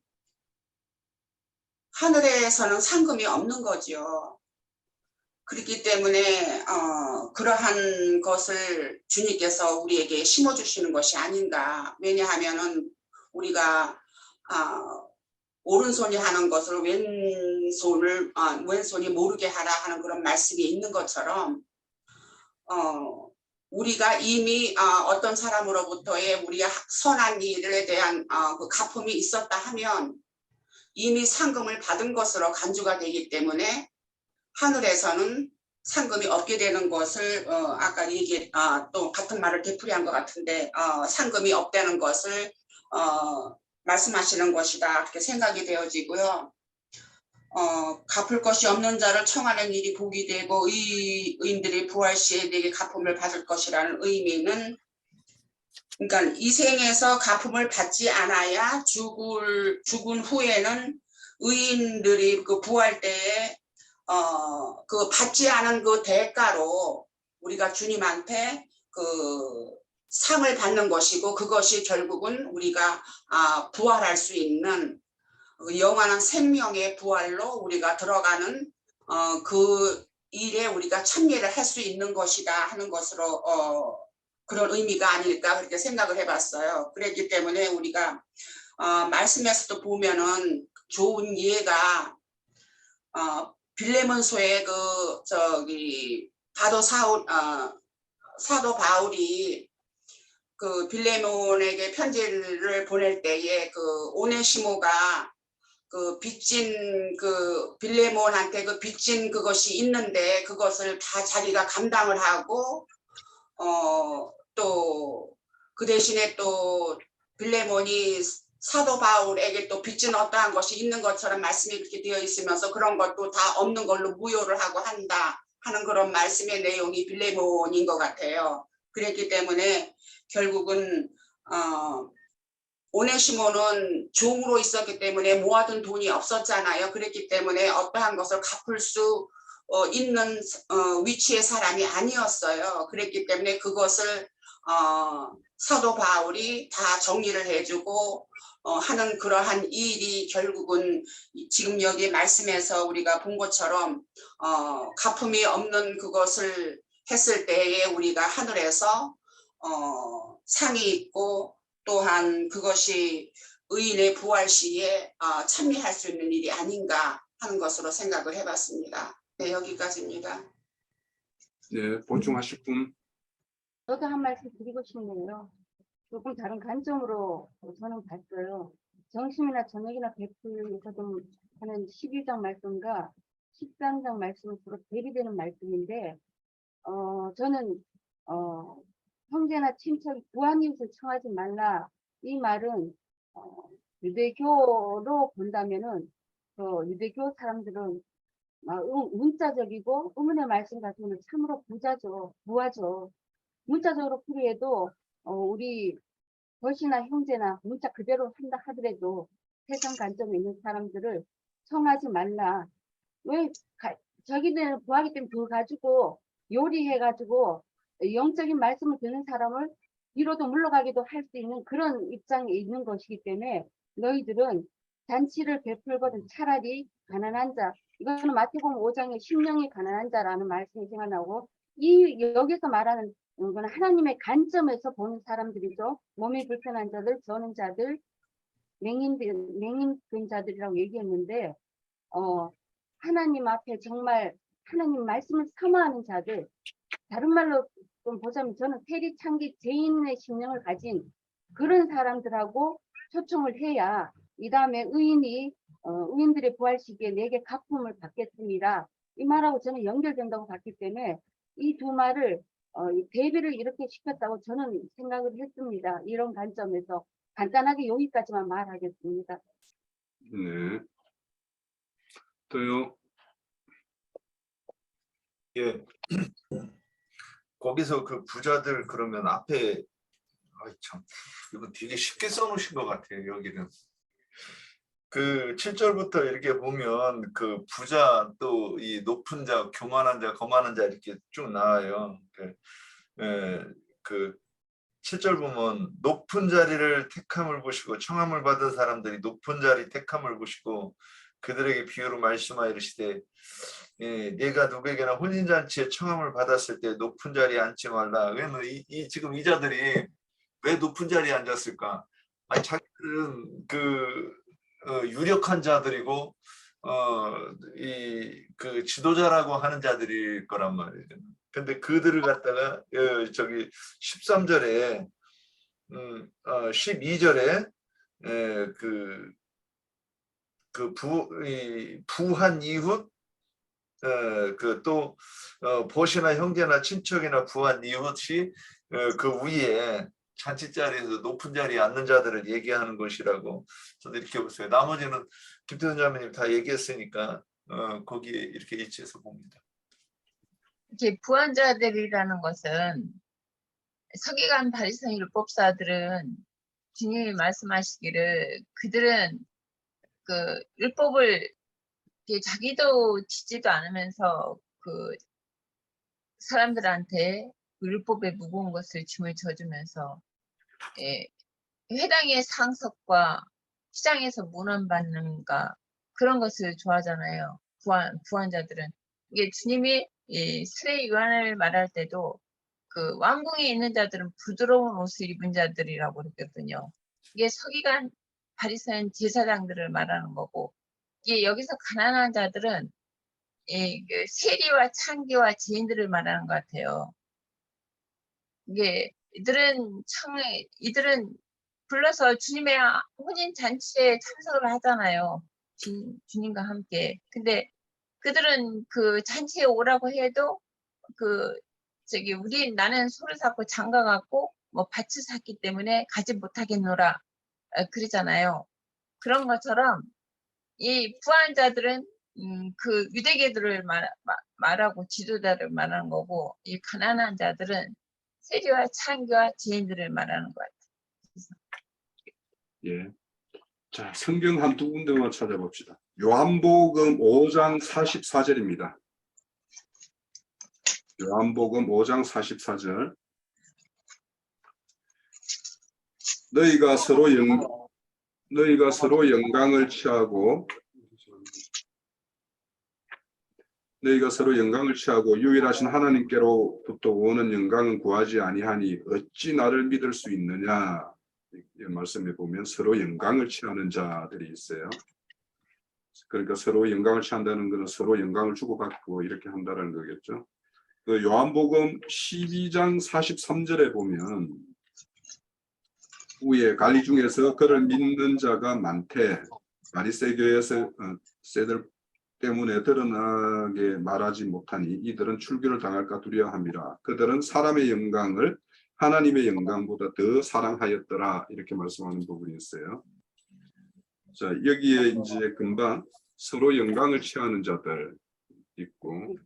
하늘에서는 상금이 없는 거죠. 그렇기 때문에 그러한 것을 주님께서 우리에게 심어주시는 것이 아닌가. 왜냐하면은 우리가 오른손이 하는 것을 왼손이 모르게 하라 하는 그런 말씀이 있는 것처럼 우리가 이미 어떤 사람으로부터의 우리가 선한 일에 대한 그 가품이 있었다 하면 이미 상금을 받은 것으로 간주가 되기 때문에 하늘에서는 상금이 없게 되는 것을 아까 또 같은 말을 되풀이한 것 같은데 상금이 없다는 것을 말씀하시는 것이다 그렇게 생각이 되어지고요. 갚을 것이 없는 자를 청하는 일이 복이 되고 의인들이 부활 시에 내게 갚음을 받을 것이라는 의미는 그러니까 이 생에서 갚음을 받지 않아야 죽은 후에는 의인들이 그 부활 때에 그 받지 않은 그 대가로 우리가 주님한테 그 상을 받는 것이고 그것이 결국은 우리가 부활할 수 있는 영원한 생명의 부활로 우리가 들어가는 그 일에 우리가 참여를 할 수 있는 것이다 하는 것으로 그런 의미가 아닐까 그렇게 생각을 해봤어요. 그랬기 때문에 우리가 말씀에서도 보면은 좋은 예가 빌레몬소의 사도 바울이 그 빌레몬에게 편지를 보낼 때에 그 오네시모가 그 빚진 그 빌레몬한테 그 빚진 그것이 있는데 그것을 다 자기가 감당을 하고 또 그 대신에 또 빌레몬이 사도 바울에게 또 빚진 어떠한 것이 있는 것처럼 말씀이 그렇게 되어 있으면서 그런 것도 다 없는 걸로 무효를 하고 한다 하는 그런 말씀의 내용이 빌레몬인 것 같아요. 그랬기 때문에 결국은 오네시모는 종으로 있었기 때문에 모아둔 돈이 없었잖아요. 그랬기 때문에 어떠한 것을 갚을 수 있는 위치의 사람이 아니었어요. 그랬기 때문에 그것을 사도 바울이 다 정리를 해주고 하는 그러한 일이 결국은 지금 여기 말씀에서 우리가 본 것처럼 갚음이 없는 그것을 했을 때에 우리가 하늘에서 상이 있고 또한 그것이 의인의 부활 시에 참여할 수 있는 일이 아닌가 하는 것으로 생각을 해봤습니다. 네, 여기까지입니다. 네, 보충하실 분. 저도 한 말씀 드리고 싶네요. 조금 다른 관점으로 저는 봤어요. 정심이나 저녁이나 베풀에서도 하는 11장 말씀과 13장 말씀은 서로 대비되는 말씀인데 저는 형제나 친척 부하님을 청하지 말라. 이 말은 유대교로 본다면은 유대교 사람들은 문자적이고 의문의 말씀 같은 건 참으로 부하죠. 문자적으로 풀이해도 우리 벗이나 형제나 문자 그대로 한다 하더라도 세상 관점에 있는 사람들을 청하지 말라. 왜 저기는 부하기 때문에 그거 가지고 요리해가지고 영적인 말씀을 듣는 사람을 뒤로도 물러가기도 할 수 있는 그런 입장에 있는 것이기 때문에 너희들은 잔치를 베풀거든 차라리 가난한 자, 이거는 마태복음 5장에 심령이 가난한 자라는 말씀이 생각나고 여기서 말하는 건 하나님의 관점에서 보는 사람들이죠. 몸이 불편한 자들, 저는 자들, 맹인된 자들이라고 얘기했는데 하나님 앞에 정말 하나님 말씀을 사모하는 자들, 다른 말로 좀 보자면 저는 세리창기 죄인의 심령을 가진 그런 사람들하고 초청을 해야 이 다음에 의인이 의인들의 부활 시기에 내게 갚음을 받겠습니다. 이 말하고 저는 연결된다고 봤기 때문에 이 두 말을 이 대비를 이렇게 시켰다고 저는 생각을 했습니다. 이런 관점에서 간단하게 여기까지만 말하겠습니다. 네. 또요. 예. 거기서 그 부자들 그러면 앞에 아이 참 이거 되게 쉽게 써놓으신 것 같아요. 여기는 그 7절부터 이렇게 보면 그 부자 또 이 높은 자, 교만한 자, 거만한 자 이렇게 쭉 나와요. 그 7절 보면 높은 자리를 택함을 보시고 청함을 받은 사람들이 높은 자리 택함을 보시고 그들에게 비유로 말씀하여 이르시되 내가 누구에게나 혼인잔치에 청함을 받았을 때 높은 자리에 앉지 말라. 왜냐면 지금 이 자들이 왜 높은 자리에 앉았을까? 아니 자기들은 그 유력한 자들이고 그 지도자라고 하는 자들일 거란 말이에요. 근데 그들을 갖다가 저기 13절에 12절에 부한 이웃 그 또 보시나 형제나 친척이나 부한 이웃이 그 위에 잔치 자리에서 높은 자리에 앉는 자들을 얘기하는 것이라고 저도 이렇게 보세요. 나머지는 김태훈 자매님 다 얘기했으니까 거기에 이렇게 일치해서 봅니다. 이렇게 부한자들이라는 것은 서기관 바리새인 율법사들은 주님이 말씀하시기를 그들은 그 율법을 자기도 지지도 않으면서 그 사람들한테 율법에 무거운 것을 짐을 져주면서 회당의 상석과 시장에서 문안받는가 그런 것을 좋아하잖아요. 부한자들은 이게 주님이 이 세례 요한을 말할 때도 그 왕궁에 있는 자들은 부드러운 옷을 입은 자들이라고 그랬거든요. 이게 서기관 바리새인 제사장들을 말하는 거고 이게 여기서 가난한 자들은 그 세리와 창기와 죄인들을 말하는 것 같아요. 이게 이들은 불러서 주님의 혼인 잔치에 참석을 하잖아요. 주님과 함께. 근데 그들은 그 잔치에 오라고 해도 나는 소를 샀고 장가 갔고 뭐 밭을 샀기 때문에 가지 못하겠노라 그러잖아요. 그런 것처럼 이 부한 자들은 그 유대계들을 말하고 지도자를 말하는 거고 이 가난한 자들은 세리와 창기와 죄인들을 말하는 것 같아요. 예. 자, 성경 한두 군데만 찾아봅시다. 요한복음 5장 44절입니다. 요한복음 5장 44절. 너희가 서로 영광을 취하고 유일하신 하나님께로부터 오는 영광은 구하지 아니하니 어찌 나를 믿을 수 있느냐. 이 말씀에 보면 서로 영광을 취하는 자들이 있어요. 그러니까 서로 영광을 취한다는 것은 서로 영광을 주고받고 이렇게 한다는 거겠죠. 그 요한복음 12장 43절에 보면 위에 관리 중에서 그를 믿는 자가 많되 바리새 교회에서 새들 때문에 드러나게 말하지 못하니 이들은 출교를 당할까 두려워함이라. 그들은 사람의 영광을 하나님의 영광보다 더 사랑하였더라. 이렇게 말씀하는 부분이 있어요. 자, 여기에 이제 금방 서로 영광을 취하는 자들 있고,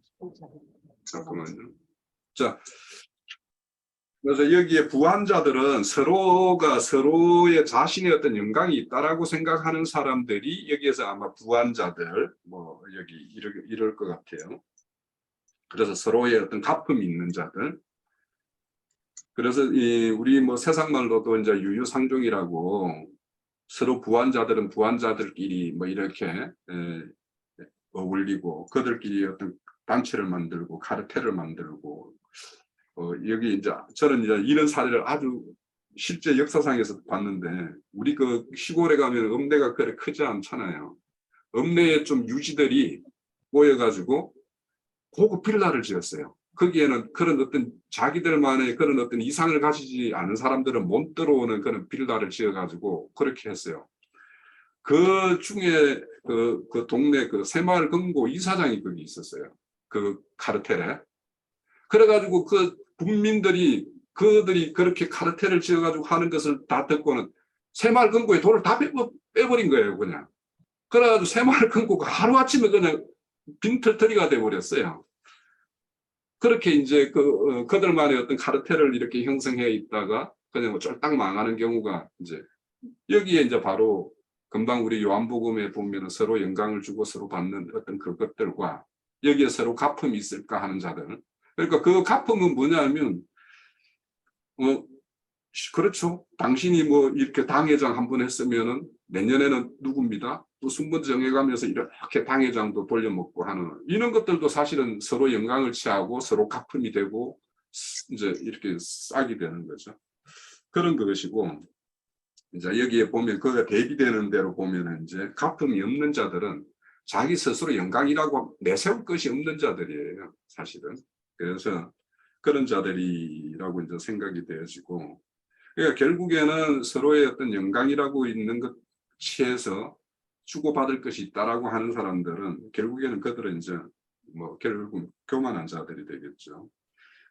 잠깐만요. 자, 그래서 여기에 부한 자들은 서로가 서로의 자신의 어떤 영광이 있다라고 생각하는 사람들이 여기에서 아마 부한 자들, 뭐 여기 이럴 것 같아요. 그래서 서로의 어떤 가품이 있는 자들. 그래서 우리 뭐 세상 말로도 이제 유유상종이라고 서로 부한 자들은 부한 자들끼리 뭐 이렇게 어울리고 그들끼리 어떤 단체를 만들고 카르텔을 만들고 여기 이제 저는 이제 이런 사례를 아주 실제 역사상에서 봤는데 우리 그 시골에 가면 읍내가 그렇게 크지 않잖아요. 읍내에 좀 유지들이 모여가지고 고급 빌라를 지었어요. 거기에는 그런 어떤 자기들만의 그런 어떤 이상을 가지지 않은 사람들은 못 들어오는 그런 빌라를 지어가지고 그렇게 했어요. 그 중에 그 동네 그 새마을 금고 이사장이 거기 있었어요. 그 카르텔에. 그래가지고 그 국민들이 그들이 그렇게 카르텔을 지어가지고 하는 것을 다 듣고는 새마을 금고에 돈을 다 빼버린 거예요, 그냥. 그래가지고 새마을 금고가 하루아침에 그냥 빈털터리가 돼버렸어요. 그렇게 이제 그들만의 어떤 카르텔을 이렇게 형성해 있다가 그냥 뭐 쫄딱 망하는 경우가 이제 여기에 이제 바로 금방 우리 요한복음에 보면은 서로 영광을 주고 서로 받는 어떤 그것들과 여기에 서로 갚음이 있을까 하는 자들. 그러니까 그 갚음은 뭐냐면 그렇죠. 당신이 뭐 이렇게 당회장 한 번 했으면은 내년에는 누굽니다. 또 순번 정해가면서 이렇게 당회장도 돌려먹고 하는 이런 것들도 사실은 서로 영광을 취하고 서로 갚음이 되고 이제 이렇게 싹이 되는 거죠. 그런 것이고 이제 여기에 보면 그가 대비되는 대로 보면은 이제 갚음이 없는 자들은 자기 스스로 영광이라고 내세울 것이 없는 자들이에요, 사실은. 그래서 그런 자들이라고 이제 생각이 되어지고, 그러니까 결국에는 서로의 어떤 영광이라고 있는 것 취해서 주고받을 것이 있다라고 하는 사람들은 결국에는 그들은 이제 뭐 결국 교만한 자들이 되겠죠.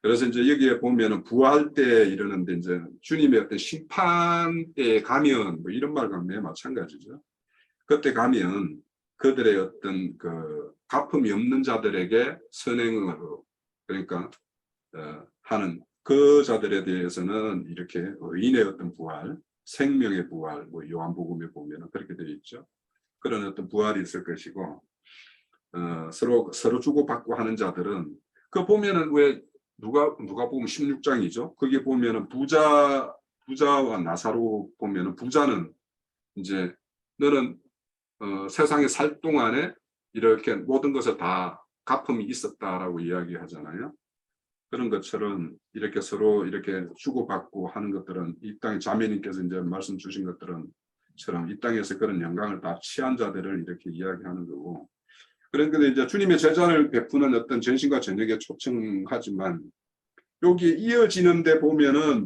그래서 이제 여기에 보면은 부활 때 이러는데 이제 주님의 어떤 심판 때 가면 뭐 이런 말과 매 마찬가지죠. 그때 가면 그들의 어떤 그 갚음이 없는 자들에게 선행으로 그러니까 하는 그 자들에 대해서는 이렇게 의인의 어떤 부활, 생명의 부활, 뭐 요한복음에 보면은 그렇게 되어 있죠. 그런 어떤 부활이 있을 것이고 서로 주고받고 하는 자들은 그 보면은 왜 누가 보면 16장이죠. 거기 보면은 부자와 나사로 보면은 부자는 이제 너는 세상에 살 동안에 이렇게 모든 것을 다 갚음이 있었다라고 이야기하잖아요. 그런 것처럼 이렇게 서로 이렇게 주고받고 하는 것들은 이 땅에 자매님께서 이제 말씀 주신 것들은처럼 이 땅에서 그런 영광을 다 취한 자들을 이렇게 이야기하는 거고. 그런데 이제 주님의 제자를 베푸는 어떤 전신과 저녁에 초청하지만 여기 이어지는데 보면은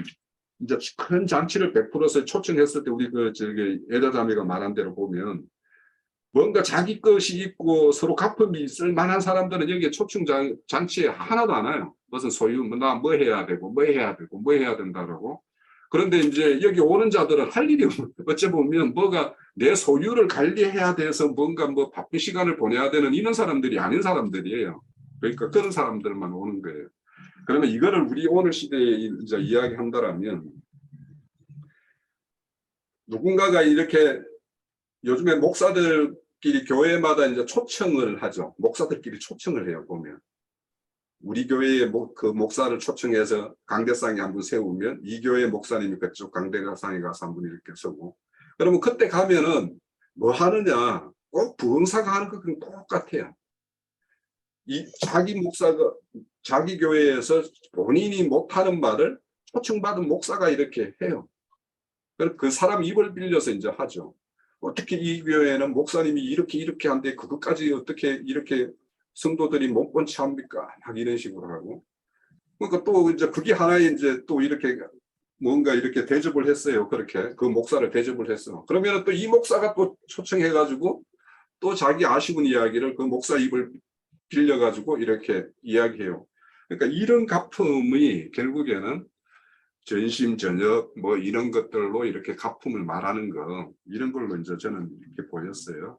이제 큰 잔치를 베풀어서 초청했을 때 우리 애자자매가 말한 대로 보면 뭔가 자기 것이 있고 서로 갚음이 있을 만한 사람들은 여기에 초청 잔치에 하나도 안 와요. 무슨 소유, 나 뭐 해야 되고, 뭐 해야 되고, 뭐 해야 된다라고. 그런데 이제 여기 오는 자들은 할 일이 어째 보면 뭐가 내 소유를 관리해야 돼서 뭔가 뭐 바쁜 시간을 보내야 되는 이런 사람들이 아닌 사람들이에요. 그러니까 그런 사람들만 오는 거예요. 그러면 이거를 우리 오늘 시대에 이제 이야기한다라면 누군가가 이렇게 요즘에 목사들끼리 교회마다 이제 초청을 하죠. 목사들끼리 초청을 해요, 보면. 우리 교회에 그 목사를 초청해서 강대상에 한분 세우면 이 교회 목사님이 그쪽 강대상에 가서 한 분 이렇게 서고. 그러면 그때 가면은 뭐 하느냐. 꼭 부흥사가 하는 것과 똑같아요. 자기 목사가 자기 교회에서 본인이 못하는 말을 초청받은 목사가 이렇게 해요. 그 사람 입을 빌려서 이제 하죠. 어떻게 이 교회는 목사님이 이렇게 한데 그것까지 어떻게 이렇게 성도들이 못 본 채 합니까? 막 이런 식으로 하고. 그러니까 또 이제 그게 하나의 이제 또 이렇게 뭔가 이렇게 대접을 했어요. 그렇게 그 목사를 대접을 했어. 그러면 또 이 목사가 또 초청해가지고 또 자기 아쉬운 이야기를 그 목사 입을 빌려가지고 이렇게 이야기해요. 그러니까 이런 갚음이 결국에는 전심전력 뭐 이런 것들로 이렇게 갚음을 말하는 거 이런 걸로 이제 저는 이렇게 보였어요.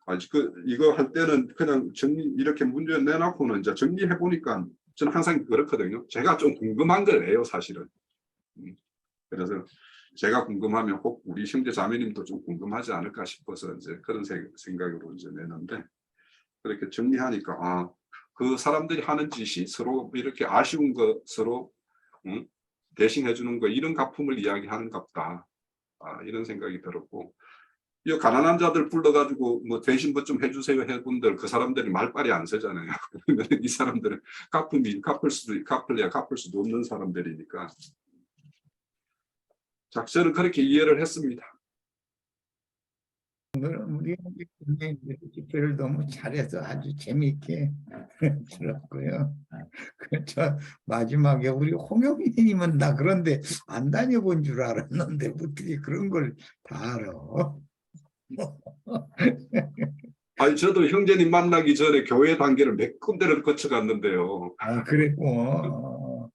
아직 이거 할 때는 그냥 이렇게 문제 내놓고는 이제 정리해 보니까 저는 항상 그렇거든요. 제가 좀 궁금한 걸 내요, 사실은. 그래서 제가 궁금하면 혹 우리 형제 자매님도 좀 궁금하지 않을까 싶어서 이제 그런 생각으로 이제 내는데 그렇게 정리하니까 그 사람들이 하는 짓이 서로 이렇게 아쉬운 거 서로 대신해 주는 거 이런 갚음을 이야기하는갑다. 이런 생각이 들었고 이 가난한 자들 불러가지고 뭐 대신 뭐 좀 해주세요 해분들 그 사람들이 말빨이 안 서잖아요. 그러면 이 사람들은 갚을 수도 없는 사람들이니까. 자, 저는 그렇게 이해를 했습니다. 우리 집회를 너무 잘해서 아주 재미있게 들었고요. 저 마지막에 우리 홍영민님은 나 그런데 안 다녀본 줄 알았는데 어떻게 그런 걸 다 알아? 아니 저도 형제님 만나기 전에 교회 단계를 몇 군데를 거쳐갔는데요. 아, 그랬고.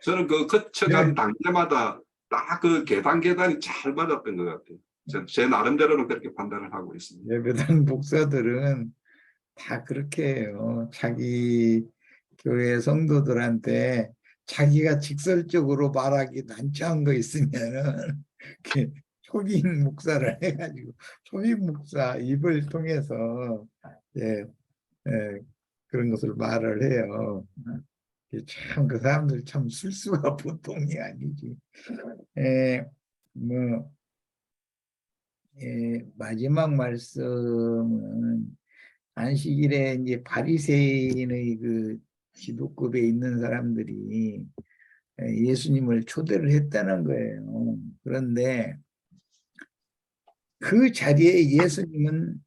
저는 그 거쳐간 네. 단계마다 딱 그 계단이 잘 맞았던 것 같아요. 제 나름대로는 그렇게 판단을 하고 있습니다. 예배당 목사들은 다 그렇게 해요. 자기 교회 성도들한테 자기가 직설적으로 말하기 난처한 거 있으면은 이렇게 초빙 목사를 해가지고 초빙 목사 입을 통해서 예, 그런 것을 말을 해요. 참 그 사람들 참 술수가 보통이 아니지. 뭐 마지막 말씀은 안식일에 이제 바리새인의 그 지도급에 있는 사람들이 예수님을 초대를 했다는 거예요. 그런데 그 자리에 예수님은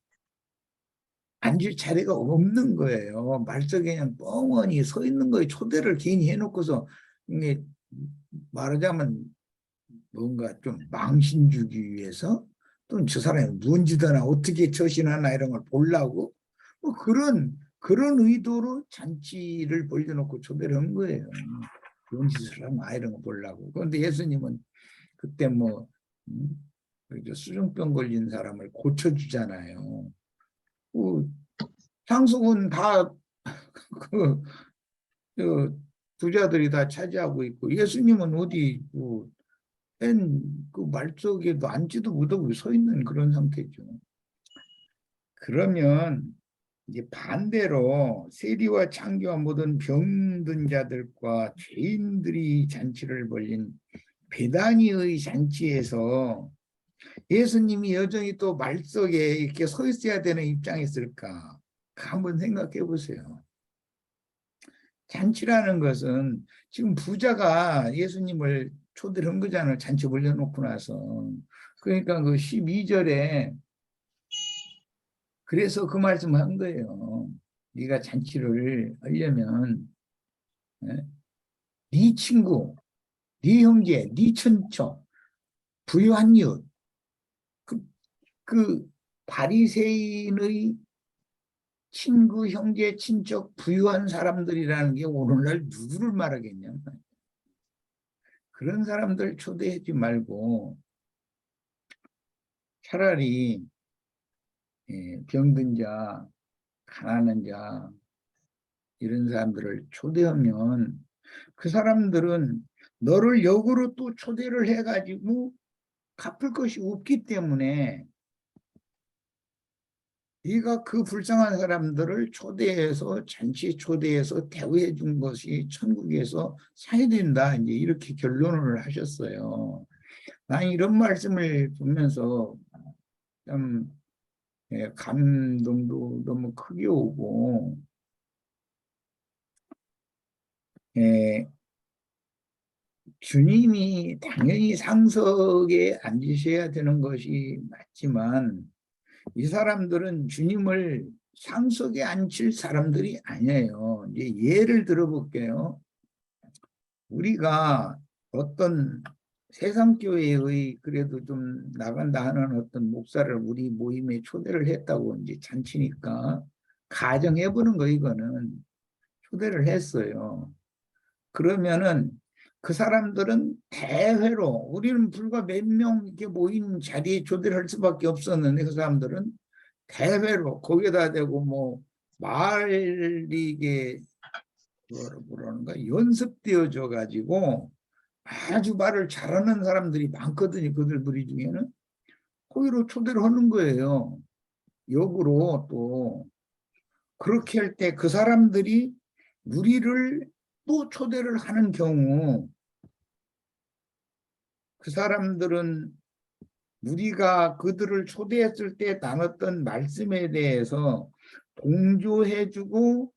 앉을 자리가 없는 거예요. 말석에 그냥 뻥원히 서 있는 거예요. 초대를 괜히 해놓고서 이게 말하자면 뭔가 좀 망신 주기 위해서 또는 저 사람이 무슨 짓하나 어떻게 처신하나 이런 걸 보려고 뭐 그런 의도로 잔치를 벌려놓고 초대를 한 거예요. 무슨 짓을 하나 이런 거 보려고. 그런데 예수님은 그때 뭐 수중병 걸린 사람을 고쳐주잖아요. 상속은 다 그 부자들이 다 차지하고 있고 예수님은 어디 그 말석에도 앉지도 못하고 서 있는 그런 상태죠. 그러면 이제 반대로 세리와 창기와 모든 병든 자들과 죄인들이 잔치를 벌린 베다니의 잔치에서 예수님이 여전히 또 말석에 이렇게 서 있어야 되는 입장이었을까? 한번 생각해 보세요. 잔치라는 것은 지금 부자가 예수님을 초대를 한 거잖아요. 잔치 벌려놓고 나서. 그러니까 그 12절에 그래서 그 말씀을 한 거예요. 네가 잔치를 하려면 네 친구, 네 형제, 네 친척, 부유한 이웃 그 바리새인의 친구, 형제, 친척, 부유한 사람들이라는 게 오늘날 누구를 말하겠냐. 그런 사람들 초대하지 말고 차라리 병든 자, 가난한 자 이런 사람들을 초대하면 그 사람들은 너를 역으로 또 초대를 해가지고 갚을 것이 없기 때문에 네가 그 불쌍한 사람들을 초대해서 잔치에 초대해서 대우해 준 것이 천국에서 사야 된다. 이제 이렇게 결론을 하셨어요. 난 이런 말씀을 보면서 참 감동도 너무 크게 오고 주님이 당연히 상석에 앉으셔야 되는 것이 맞지만 이 사람들은 주님을 상석에 앉힐 사람들이 아니에요. 이제 예를 들어볼게요. 우리가 어떤 세상교회의 그래도 좀 나간다 하는 어떤 목사를 우리 모임에 초대를 했다고 이제 잔치니까 가정해보는 거 이거는 초대를 했어요. 그러면은 그 사람들은 대회로 우리는 불과 몇 명 이렇게 모인 자리에 초대를 할 수밖에 없었는데 그 사람들은 대회로 거기다 대고 뭐 말이게 뭐라는가 연습되어져 가지고 아주 말을 잘하는 사람들이 많거든요. 그들 무리 중에는 거기로 초대를 하는 거예요. 역으로 또 그렇게 할 때 그 사람들이 무리를 또 초대를 하는 경우 그 사람들은 우리가 그들을 초대했을 때 나눴던 말씀에 대해서 동조해주고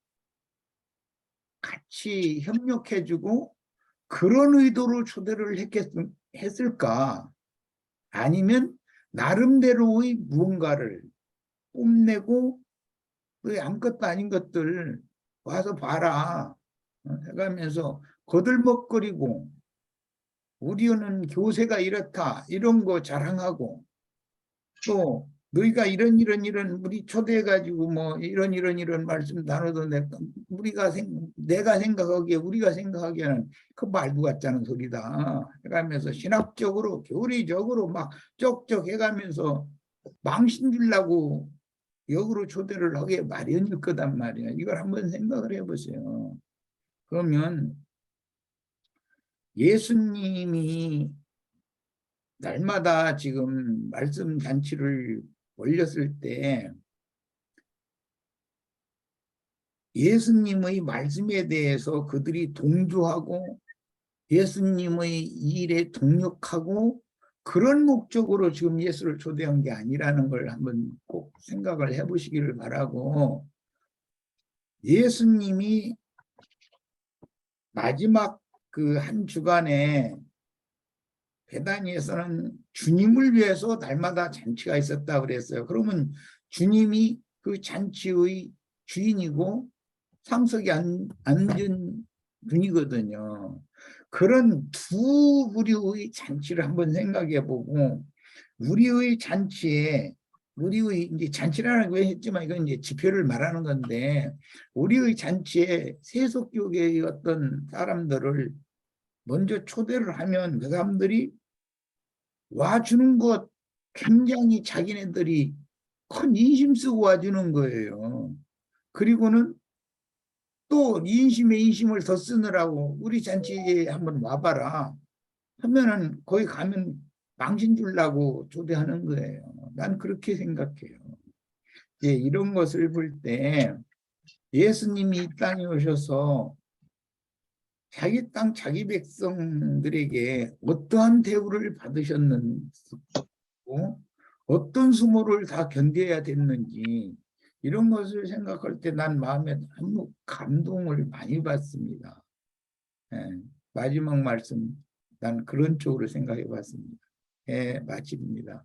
같이 협력해주고 그런 의도로 초대를 했을까? 아니면 나름대로의 무언가를 뽐내고 아무것도 아닌 것들 와서 봐라 해가면서 거들먹거리고 우리는 교세가 이렇다 이런 거 자랑하고 또 너희가 이런 우리 초대해 가지고 뭐 이런 말씀 나눠도 내가 생각하기에 우리가 생각하기에는 그 말도 같자는 소리다 해가면서 신학적으로 교리적으로 막 쪽쪽 해가면서 망신 주려고 역으로 초대를 하게 마련일 거단 말이야. 이걸 한번 생각을 해보세요. 그러면 예수님이 날마다 지금 말씀 잔치를 올렸을 때 예수님의 말씀에 대해서 그들이 동조하고 예수님의 일에 동력하고 그런 목적으로 지금 예수를 초대한 게 아니라는 걸 한번 꼭 생각을 해보시기를 바라고, 예수님이 마지막 그 한 주간에 베다니에서는 주님을 위해서 날마다 잔치가 있었다 그랬어요. 그러면 주님이 그 잔치의 주인이고 상석에 앉은 분이거든요. 그런 두 부류의 잔치를 한번 생각해 보고, 우리의 잔치에, 우리의 이제 잔치라는 거 했지만 이건 이제 집회를 말하는 건데, 우리의 잔치에 세속교계의 어떤 사람들을 먼저 초대를 하면 그 사람들이 와주는 것 굉장히 자기네들이 큰 인심 쓰고 와주는 거예요. 그리고는 또 인심에 인심을 더 쓰느라고 우리 잔치에 한번 와봐라 하면은 거기 가면 망신 주려고 초대하는 거예요. 난 그렇게 생각해요. 예, 이런 것을 볼 때 예수님이 이 땅에 오셔서 자기 땅 자기 백성들에게 어떠한 대우를 받으셨는지, 어떤 수모를 다 견뎌야 됐는지, 이런 것을 생각할 때 난 마음에 너무 감동을 많이 받습니다. 예, 마지막 말씀 난 그런 쪽으로 생각해 봤습니다. 예, 마칩니다.